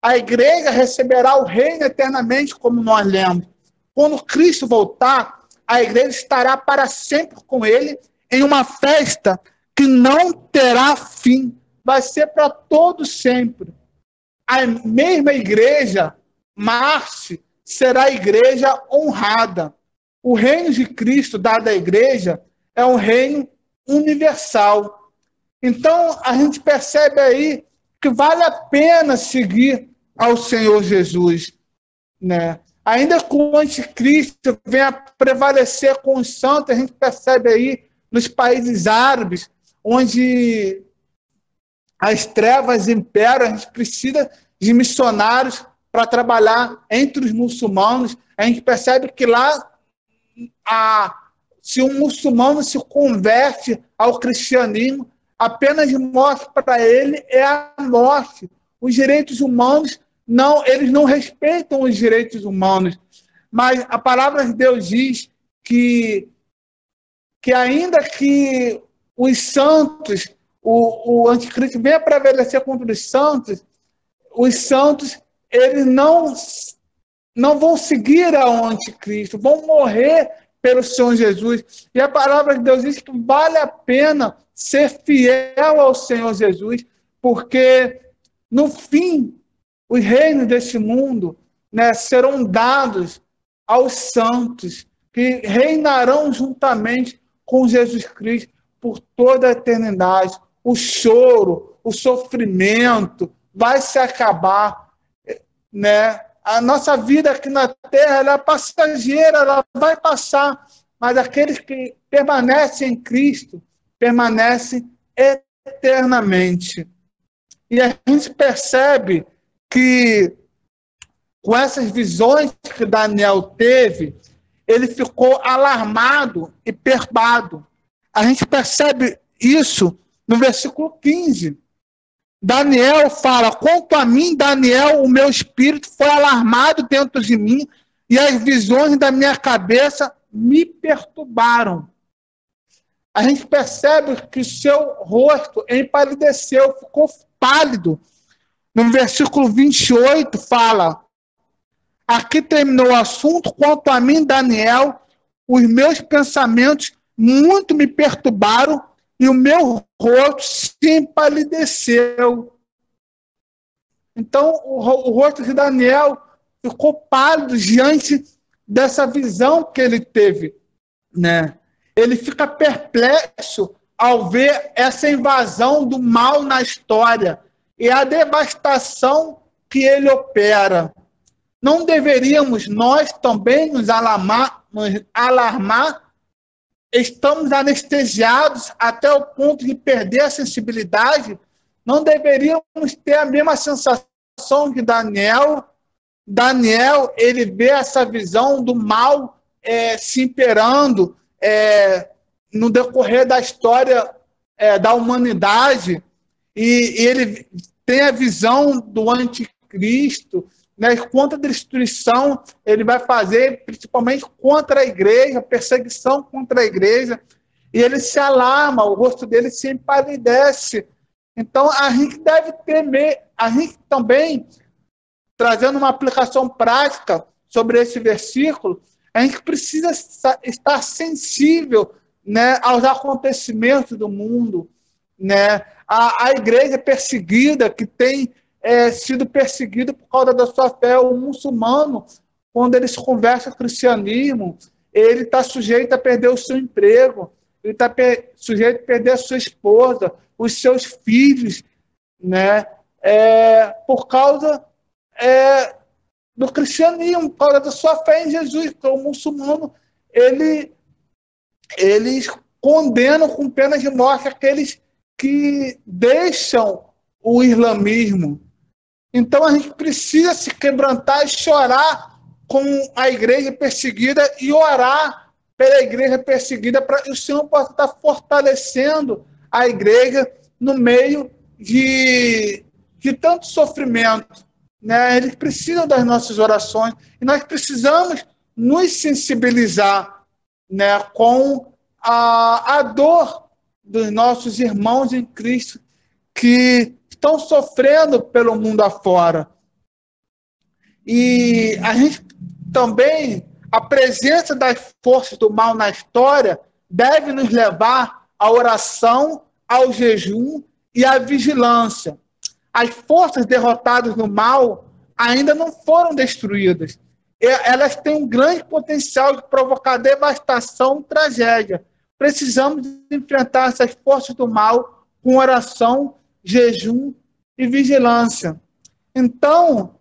A igreja receberá o reino eternamente, como nós lemos. Quando Cristo voltar, a igreja estará para sempre com ele, em uma festa que não terá fim. Vai ser para todo sempre. a mesma igreja, Marte, será a igreja honrada. O reino de Cristo dado à igreja é um reino universal. Então, a gente percebe aí que vale a pena seguir ao Senhor Jesus, né? Ainda que o anticristo venha prevalecer com os santos, a gente percebe aí nos países árabes, onde as trevas imperam, a gente precisa de missionários para trabalhar entre os muçulmanos. A gente percebe que lá, se um muçulmano se converte ao cristianismo, a pena de morte para ele é a morte. Os direitos humanos, eles não respeitam os direitos humanos. Mas a palavra de Deus diz que ainda que os santos, o anticristo venha prevalecer contra os santos eles não vão seguir ao anticristo, vão morrer pelo Senhor Jesus. E a palavra de Deus diz que vale a pena ser fiel ao Senhor Jesus, porque no fim, os reinos deste mundo, né, serão dados aos santos, que reinarão juntamente com Jesus Cristo por toda a eternidade. O choro, o sofrimento vai se acabar, né? A nossa vida aqui na Terra, ela é passageira, ela vai passar, mas aqueles que permanecem em Cristo permanecem eternamente. E a gente percebe que com essas visões que Daniel teve, ele ficou alarmado e perturbado. A gente percebe isso no versículo 15. Daniel fala: quanto a mim, Daniel, o meu espírito foi alarmado dentro de mim e as visões da minha cabeça me perturbaram. A gente percebe que seu rosto empalideceu, ficou pálido. No versículo 28 fala: aqui terminou o assunto, quanto a mim, Daniel, os meus pensamentos muito me perturbaram e o meu rosto se empalideceu. Então, o rosto de Daniel ficou pálido diante dessa visão que ele teve, né? Ele fica perplexo ao ver essa invasão do mal na história e a devastação que ele opera. Não deveríamos nós também nos alarmar? Estamos anestesiados até o ponto de perder a sensibilidade? Não deveríamos ter a mesma sensação que Daniel? Daniel, ele vê essa visão do mal se imperando no decorrer da história da humanidade, e ele tem a visão do anticristo, né, quanto à destruição ele vai fazer, principalmente contra a igreja, perseguição contra a igreja, e ele se alarma, o rosto dele se empalidece. Então, a gente deve temer, a gente também, trazendo uma aplicação prática sobre esse versículo, a gente precisa estar sensível, né, aos acontecimentos do mundo, né? A igreja perseguida, que tem sido perseguida por causa da sua fé, o muçulmano, quando ele se converte ao cristianismo, ele está sujeito a perder o seu emprego, ele está sujeito a perder a sua esposa, os seus filhos, né? Por causa do cristianismo, por causa da sua fé em Jesus. Então, o muçulmano, eles condenam com pena de morte aqueles que deixam o islamismo. Então, a gente precisa se quebrantar e chorar com a igreja perseguida e orar pela igreja perseguida para que o Senhor possa estar fortalecendo a igreja no meio de tanto sofrimento, né? Eles precisam das nossas orações e nós precisamos nos sensibilizar, né, com a dor dos nossos irmãos em Cristo que estão sofrendo pelo mundo afora. E a gente também, a presença das forças do mal na história deve nos levar à oração, ao jejum e à vigilância. as forças derrotadas no mal ainda não foram destruídas. Elas têm um grande potencial de provocar devastação e tragédia. Precisamos enfrentar essas forças do mal com oração, jejum e vigilância. Então,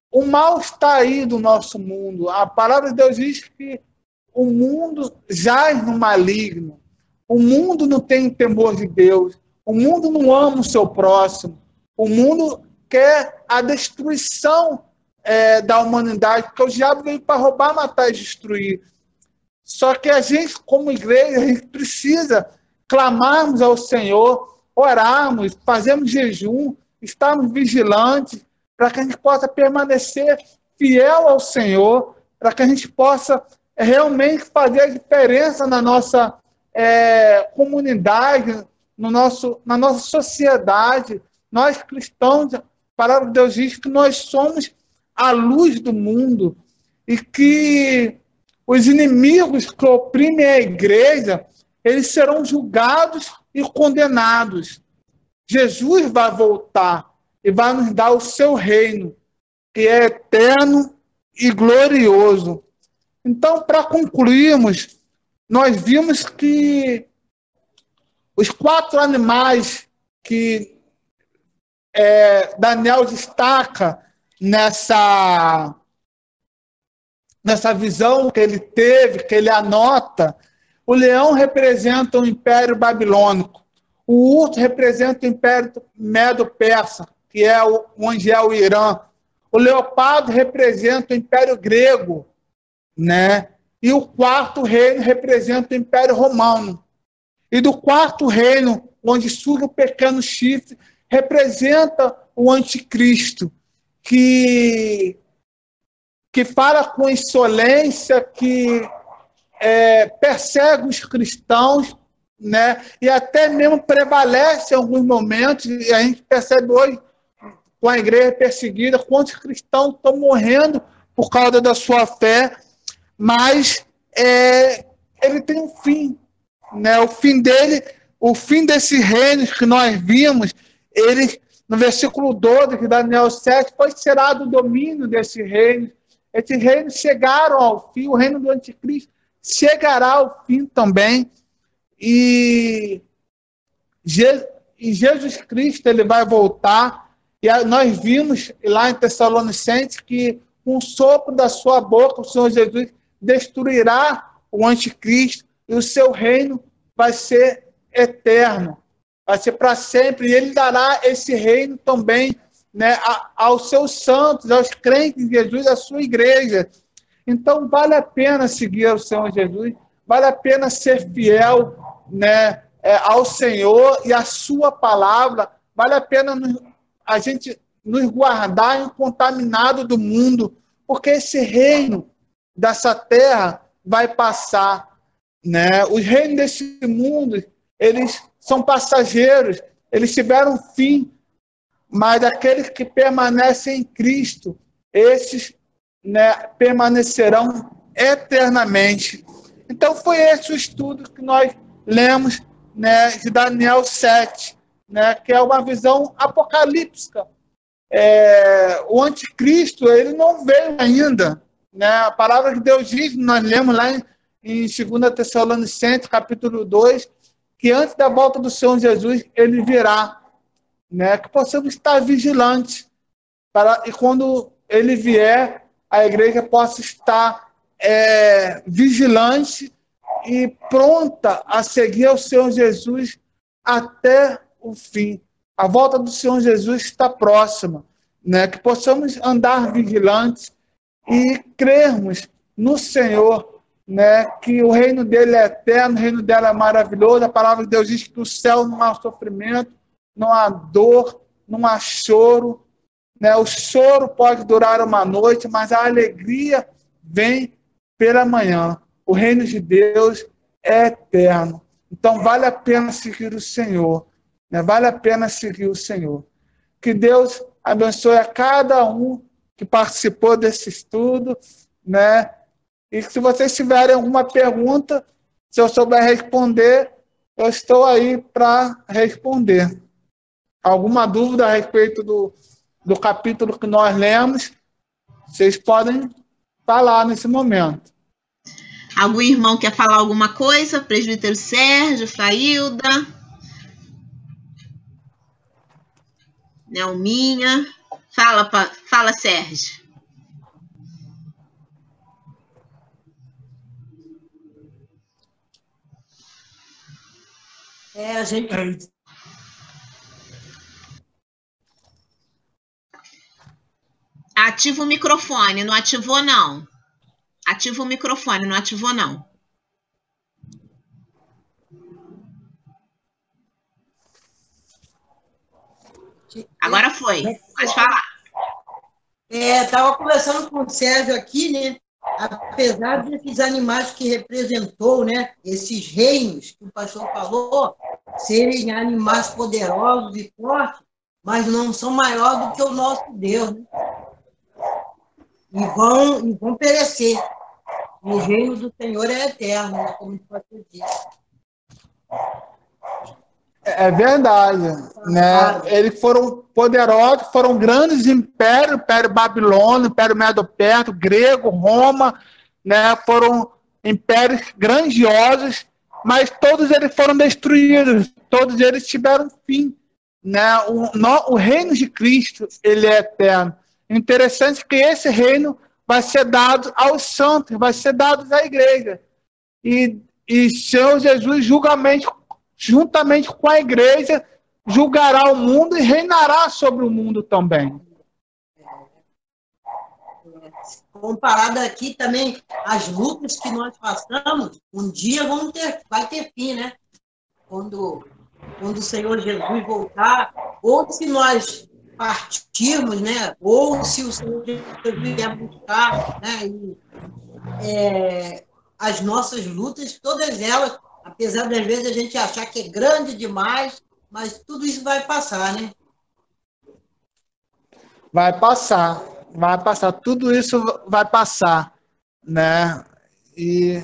o mal está aí do nosso mundo. A palavra de Deus diz que o mundo jaz no maligno. O mundo não tem temor de Deus. O mundo não ama o seu próximo. O mundo quer a destruição da humanidade, porque o diabo veio para roubar, matar e destruir. Só que a gente, como igreja, a gente precisa clamarmos ao Senhor, orarmos, fazermos jejum, estarmos vigilantes, para que a gente possa permanecer fiel ao Senhor, para que a gente possa realmente fazer a diferença na nossa comunidade, na nossa sociedade. Nós cristãos, a palavra de Deus diz que nós somos a luz do mundo e que os inimigos que oprimem a igreja, eles serão julgados e condenados. Jesus vai voltar e vai nos dar o seu reino, que é eterno e glorioso. Então, para concluirmos, nós vimos que os 4 animais que Daniel destaca nessa visão que ele teve, que ele anota, o leão representa o Império Babilônico, o urso representa o Império Medo-Persa, que é onde é o Irã, o leopardo representa o Império Grego, né? E o 4º reino representa o Império Romano. E do 4º reino, onde surge o pequeno chifre, representa o anticristo, que fala com insolência, que persegue os cristãos, né? E até mesmo prevalece em alguns momentos, e a gente percebe hoje, com a igreja perseguida, quantos cristãos estão morrendo por causa da sua fé, mas ele tem um fim, né? O fim dele, o fim desse reino que nós vimos, ele, no versículo 12 de Daniel 7, foi tirado o domínio desse reino. Esses reinos chegaram ao fim, o reino do anticristo chegará ao fim também, e Jesus Cristo ele vai voltar, e nós vimos lá em Tessalonicenses que com o sopro da sua boca o Senhor Jesus destruirá o anticristo, e o seu reino vai ser eterno, vai ser para sempre, e ele dará esse reino também, né, aos seus santos, aos crentes em Jesus, à sua igreja. Então vale a pena seguir o Senhor Jesus, vale a pena ser fiel, né, ao Senhor e à sua palavra, vale a pena a gente nos guardar incontaminado do mundo, porque esse reino dessa terra vai passar, né? Os reinos desse mundo, eles são passageiros, eles tiveram fim, mas aqueles que permanecem em Cristo, esses, né, permanecerão eternamente. Então foi esse o estudo que nós lemos, né, de Daniel 7, né, que é uma visão apocalíptica. O anticristo ele não veio ainda, né? A palavra que Deus diz, nós lemos lá em 2 Tessalonicenses, capítulo 2, que antes da volta do Senhor Jesus, ele virá, né? Que possamos estar vigilantes, e quando ele vier, a igreja possa estar vigilante e pronta a seguir ao Senhor Jesus até o fim. A volta do Senhor Jesus está próxima, né? Que possamos andar vigilantes e crermos no Senhor, né? Que o reino dele é eterno, o reino dela é maravilhoso. A palavra de Deus diz que no céu não há sofrimento, não há dor, não há choro, né? O choro pode durar uma noite, mas a alegria vem pela manhã. O reino de Deus é eterno. Então vale a pena seguir o Senhor, né? Vale a pena seguir o Senhor. Que Deus abençoe a cada um que participou desse estudo, né? E se vocês tiverem alguma pergunta, se eu souber responder, eu estou aí para responder. alguma dúvida a respeito do capítulo que nós lemos, vocês podem falar nesse momento. Algum irmão quer falar alguma coisa? Presbítero Sérgio, Frailda, Nelminha. Fala, Sérgio. A gente... Ativa o microfone, não ativou, não. Ativa o microfone, não ativou, não. Agora foi, pode falar. Estava conversando com o Sérgio aqui, né? Apesar desses animais que representou, né? Esses reinos que o pastor falou, serem animais poderosos e fortes, mas não são maiores do que o nosso Deus, né? E vão perecer. O reino do Senhor é eterno, né? Como o pastor disse. É verdade, né? Eles foram poderosos, foram grandes impérios, Império Babilônio, Império Medo-Persa, Grego, Roma, né? Foram impérios grandiosos, mas todos eles foram destruídos, todos eles tiveram fim, né? O reino de Cristo, ele é eterno. Interessante que esse reino vai ser dado aos santos, vai ser dado à igreja. E Senhor Jesus juntamente com a igreja, julgará o mundo e reinará sobre o mundo também. Comparado aqui também, as lutas que nós passamos, um dia vai ter fim, né? Quando o Senhor Jesus voltar, ou se nós partirmos, né? Ou se o Senhor Jesus vier buscar, né? As nossas lutas, todas elas, apesar das vezes a gente achar que é grande demais, mas tudo isso vai passar, né? Vai passar, tudo isso vai passar, né? E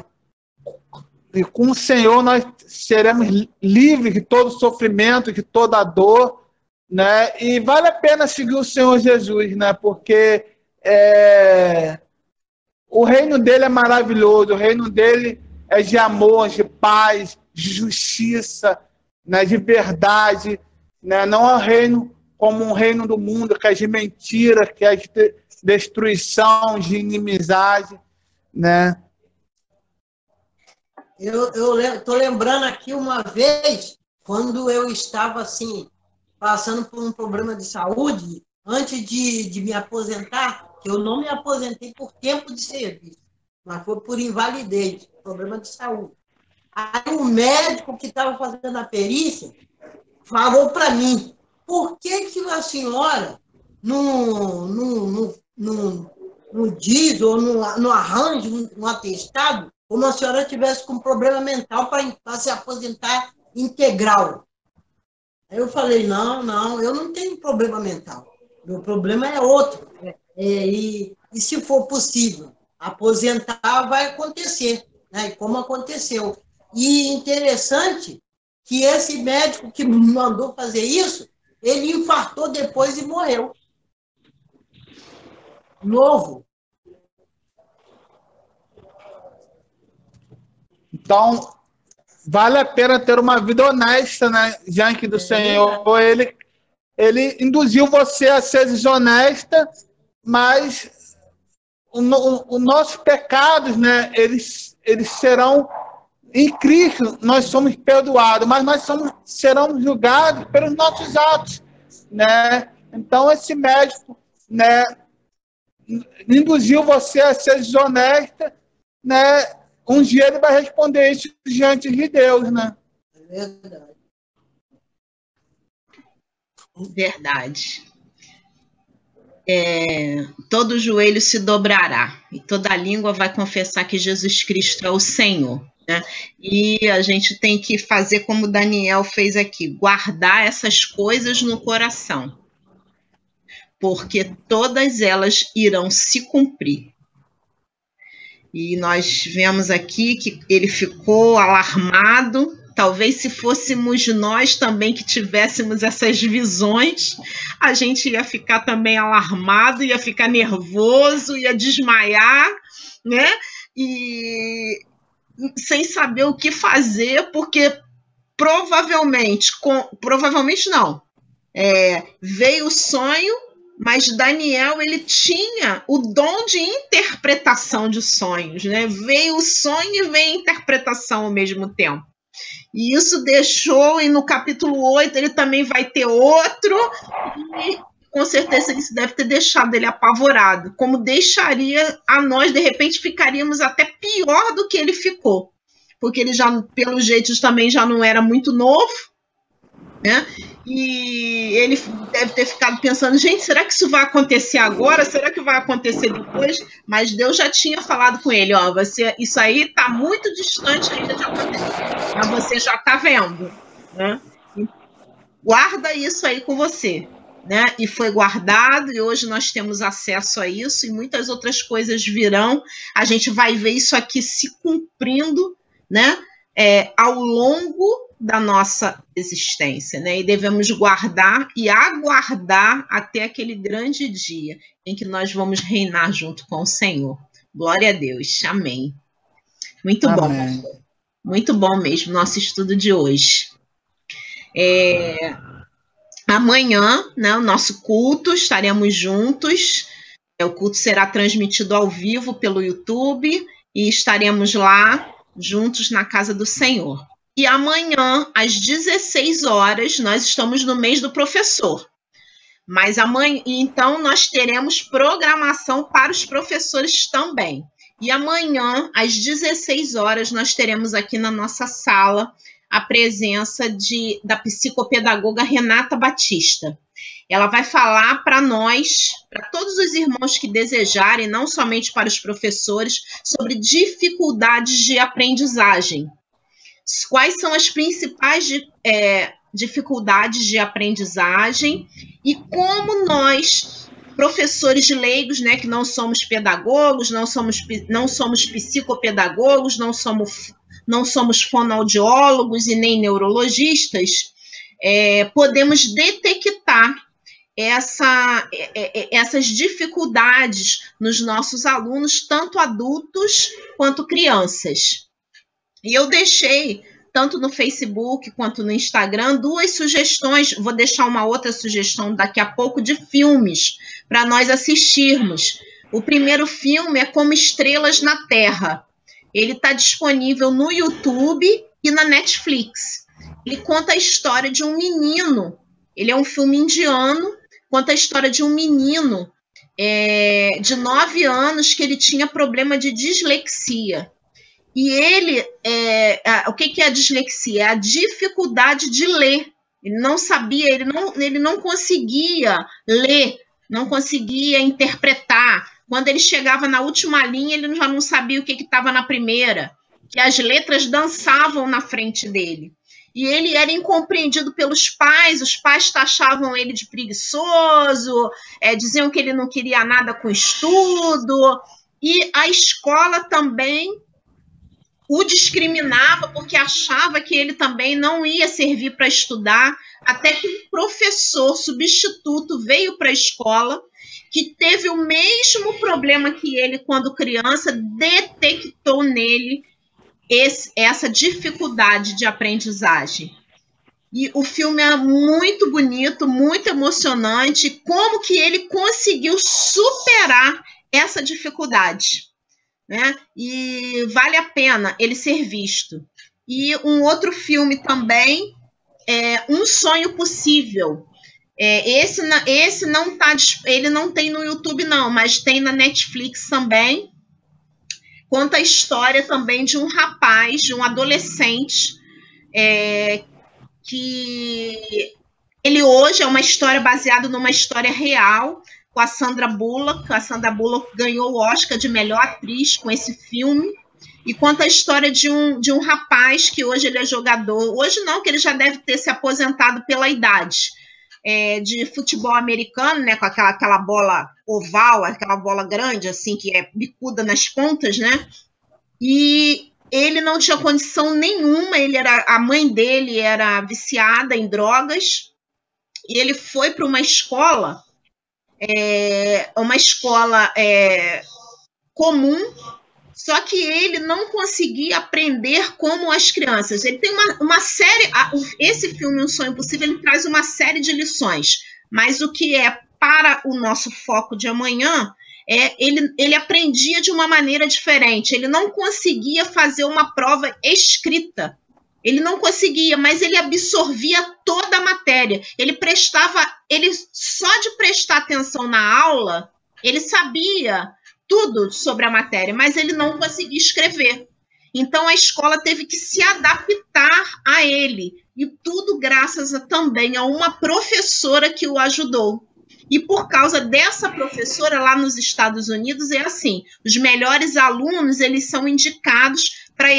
com o Senhor nós seremos livres de todo sofrimento, de toda dor, né? E vale a pena seguir o Senhor Jesus, né? Porque o reino dele é maravilhoso, o reino dele é de amor, de paz, de justiça, né, de verdade, né? Não é um reino como um reino do mundo, que é de mentira, que é de destruição, de inimizade, né? Eu estou lembrando aqui uma vez, quando eu estava assim, passando por um problema de saúde, antes de me aposentar, eu não me aposentei por tempo de serviço, mas foi por invalidez, problema de saúde. Aí o médico que estava fazendo a perícia falou para mim, por que a senhora não diz ou não arranja um atestado como a senhora tivesse com problema mental para se aposentar integral? Aí eu falei, não, eu não tenho problema mental. Meu problema é outro. E se for possível, aposentar vai acontecer, né? Como aconteceu. E interessante que esse médico que me mandou fazer isso, ele infartou depois e morreu. Novo. Então, vale a pena ter uma vida honesta, né, diante do Senhor. Ele induziu você a ser desonesta, mas os nossos pecados, né, eles serão em Cristo, nós somos perdoados, mas nós seremos julgados pelos nossos atos, né? Então esse médico, né, induziu você a ser desonesta, né? Um dia ele vai responder isso diante de Deus, né? É verdade. Verdade. Todo joelho se dobrará e toda língua vai confessar que Jesus Cristo é o Senhor, né? E a gente tem que fazer como Daniel fez aqui, guardar essas coisas no coração, porque todas elas irão se cumprir. E nós vemos aqui que ele ficou alarmado, Talvez se fôssemos nós também que tivéssemos essas visões, a gente ia ficar também alarmado, ia ficar nervoso, ia desmaiar, né? E sem saber o que fazer, porque provavelmente não, veio o sonho, mas Daniel, ele tinha o dom de interpretação de sonhos, né? Veio o sonho e veio a interpretação ao mesmo tempo. E isso deixou, e no capítulo 8 ele também vai ter outro, e com certeza isso deve ter deixado ele apavorado, como deixaria a nós, de repente ficaríamos até pior do que ele ficou, porque ele já, pelo jeito, também já não era muito novo, né? E ele deve ter ficado pensando, gente, será que isso vai acontecer agora? Será que vai acontecer depois? Mas Deus já tinha falado com ele, ó, isso aí está muito distante ainda de acontecer, mas você já está vendo, né? Guarda isso aí com você, né? E foi guardado, e hoje nós temos acesso a isso, e muitas outras coisas virão. A gente vai ver isso aqui se cumprindo, né? Ao longo da nossa existência, né? E devemos guardar e aguardar até aquele grande dia em que nós vamos reinar junto com o Senhor. Glória a Deus. Amém. Muito Amém. bom. Muito bom mesmo nosso estudo de hoje. Amanhã, né, o nosso culto, estaremos juntos. O culto será transmitido ao vivo pelo YouTube e estaremos lá juntos na casa do Senhor. E amanhã, às 16 horas, nós estamos no mês do professor. Mas amanhã, então, nós teremos programação para os professores também. E amanhã, às 16 horas, nós teremos aqui na nossa sala a presença da psicopedagoga Renata Batista. Ela vai falar para nós, para todos os irmãos que desejarem, não somente para os professores, sobre dificuldades de aprendizagem. Quais são as principais dificuldades de aprendizagem e como nós, professores leigos, né, que não somos pedagogos, não somos psicopedagogos, não somos fonoaudiólogos e nem neurologistas, podemos detectar essas dificuldades nos nossos alunos, tanto adultos quanto crianças. E eu deixei, tanto no Facebook quanto no Instagram, 2 sugestões. Vou deixar uma outra sugestão daqui a pouco de filmes para nós assistirmos. O primeiro filme é Como Estrelas na Terra. Ele está disponível no YouTube e na Netflix. Ele conta a história de um menino. Ele é um filme indiano, conta a história de um menino de 9 anos que ele tinha problema de dislexia. E ele, o que é a dislexia? É a dificuldade de ler. Ele não sabia, ele não conseguia ler, não conseguia interpretar. Quando ele chegava na última linha, ele já não sabia o que estava na primeira, que as letras dançavam na frente dele. E ele era incompreendido pelos pais, os pais taxavam ele de preguiçoso, diziam que ele não queria nada com estudo, e a escola também o discriminava porque achava que ele também não ia servir para estudar, até que um professor substituto veio para a escola, que teve o mesmo problema que ele quando criança, detectou nele essa dificuldade de aprendizagem. E o filme é muito bonito, muito emocionante, como que ele conseguiu superar essa dificuldade, né? E vale a pena ele ser visto. E um outro filme também é Um Sonho Possível. Esse não tá, ele não tem no YouTube não, mas tem na Netflix também. Conta a história também de um rapaz, de um adolescente, que ele hoje é uma história baseada numa história real, com a Sandra Bullock. A Sandra Bullock ganhou o Oscar de melhor atriz com esse filme, e conta a história de um rapaz que hoje ele é jogador, hoje não, que ele já deve ter se aposentado pela idade, de futebol americano, né, com aquela bola oval, aquela bola grande, assim, que é bicuda nas pontas, né, e ele não tinha condição nenhuma, a mãe dele era viciada em drogas, e ele foi para uma escola comum, só que ele não conseguia aprender como as crianças. Ele tem uma série... Esse filme, Um Sonho Impossível, ele traz uma série de lições, mas o que é para o nosso foco de amanhã ele aprendia de uma maneira diferente. Ele não conseguia fazer uma prova escrita. Ele não conseguia, mas ele absorvia toda a matéria. Ele só de prestar atenção na aula, ele sabia tudo sobre a matéria, mas ele não conseguia escrever. Então, a escola teve que se adaptar a ele. E tudo graças também a uma professora que o ajudou. E por causa dessa professora, lá nos Estados Unidos, é assim, os melhores alunos, eles são indicados para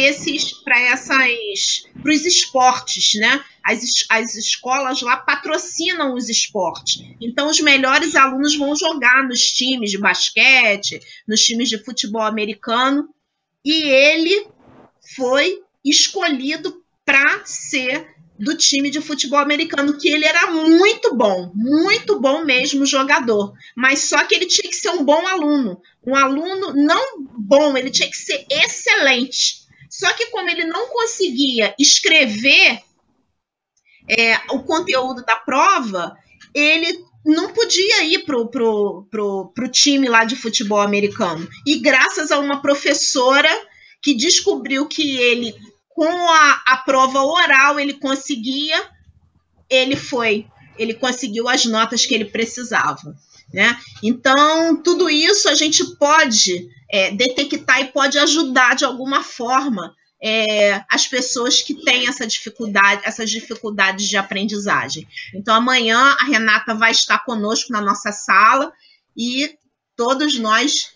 os esportes, né? As escolas lá patrocinam os esportes. Então, os melhores alunos vão jogar nos times de basquete, nos times de futebol americano, e ele foi escolhido para ser do time de futebol americano, que ele era muito bom mesmo jogador, mas só que ele tinha que ser um bom aluno, um aluno não bom, ele tinha que ser excelente. Só que como ele não conseguia escrever o conteúdo da prova, ele não podia ir pro time lá de futebol americano. E graças a uma professora que descobriu que ele, com a prova oral, ele conseguiu as notas que ele precisava, né? Então, tudo isso a gente pode detectar e pode ajudar de alguma forma as pessoas que têm essas dificuldades de aprendizagem. Então, amanhã a Renata vai estar conosco na nossa sala e todos nós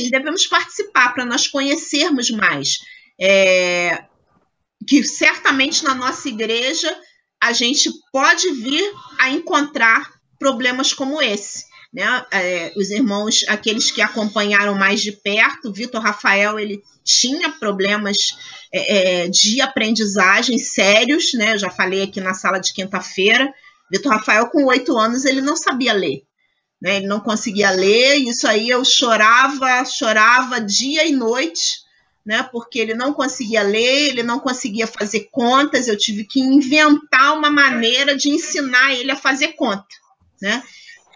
devemos participar para nós conhecermos mais. Que certamente na nossa igreja a gente pode vir a encontrar problemas como esse, né? Os irmãos, aqueles que acompanharam mais de perto, Vitor Rafael, ele tinha problemas de aprendizagem sérios, né? Eu já falei aqui na sala de quinta-feira. Vitor Rafael, com 8 anos, ele não sabia ler, né? Ele não conseguia ler, isso aí eu chorava dia e noite, né? Porque ele não conseguia ler, ele não conseguia fazer contas, eu tive que inventar uma maneira de ensinar ele a fazer conta, né?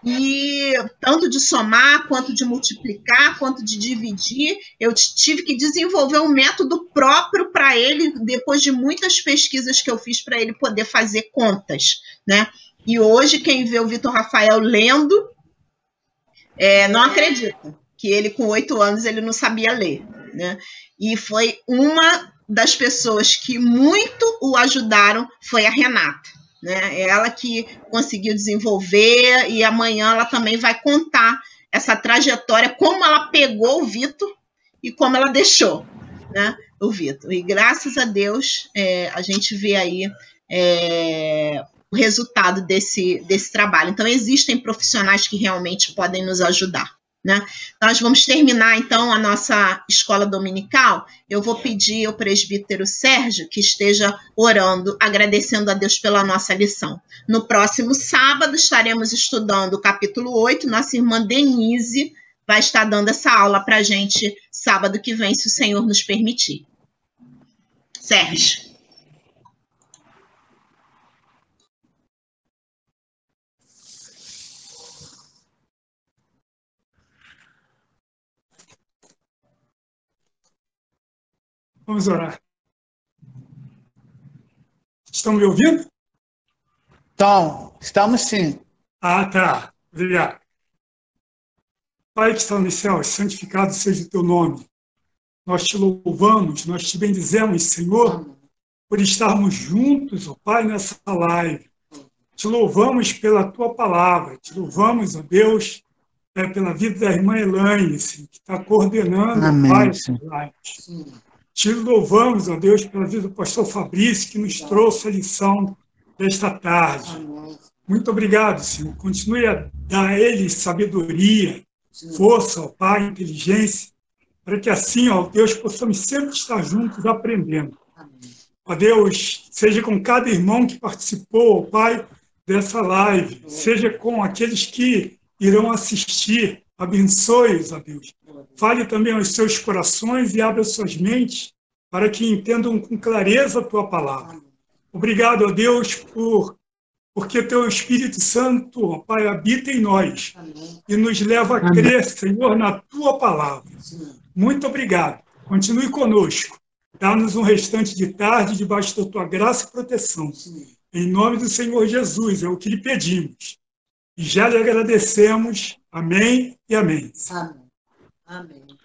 E tanto de somar, quanto de multiplicar, quanto de dividir, eu tive que desenvolver um método próprio para ele, depois de muitas pesquisas que eu fiz para ele poder fazer contas, né? E hoje, quem vê o Vitor Rafael lendo, não acredita que ele, com 8 anos, ele não sabia ler, né? E foi uma das pessoas que muito o ajudaram, foi a Renata, né? Ela que conseguiu desenvolver, e amanhã ela também vai contar essa trajetória, como ela pegou o Vitor e como ela deixou, né, o Vitor. E graças a Deus a gente vê aí o resultado desse trabalho. Então, existem profissionais que realmente podem nos ajudar, né? Nós vamos terminar, então, a nossa escola dominical. Eu vou pedir ao presbítero Sérgio que esteja orando, agradecendo a Deus pela nossa lição. No próximo sábado, estaremos estudando o capítulo 8. Nossa irmã Denise vai estar dando essa aula para a gente sábado que vem, se o Senhor nos permitir. Sérgio. Vamos orar. Estão me ouvindo? Então, estamos sim. Ah, tá. Obrigado. Pai que está nos céus, santificado seja o teu nome. Nós te louvamos, nós te bendizemos, Senhor, por estarmos juntos, ó Pai, nessa live. Te louvamos pela tua palavra, te louvamos, ó Deus, pela vida da irmã Elaine, que está coordenando, ó Pai, essa live. Te louvamos, ó Deus, pela vida do pastor Fabrício, que nos trouxe a lição desta tarde. Muito obrigado, Senhor. Continue a dar a ele sabedoria, força, ó Pai, inteligência, para que assim, ó Deus, possamos sempre estar juntos aprendendo. Ó Deus, seja com cada irmão que participou, ó Pai, dessa live, seja com aqueles que irão assistir, abençoe-os, ó Deus. Fale também aos seus corações e abra suas mentes para que entendam com clareza a tua palavra. Obrigado, ó Deus, porque teu Espírito Santo, ó Pai, habita em nós e nos leva a crer, Senhor, na tua palavra. Muito obrigado. Continue conosco. Dá-nos um restante de tarde debaixo da tua graça e proteção. Em nome do Senhor Jesus, é o que lhe pedimos. E já lhe agradecemos. Amém e amém. Amém. Amém.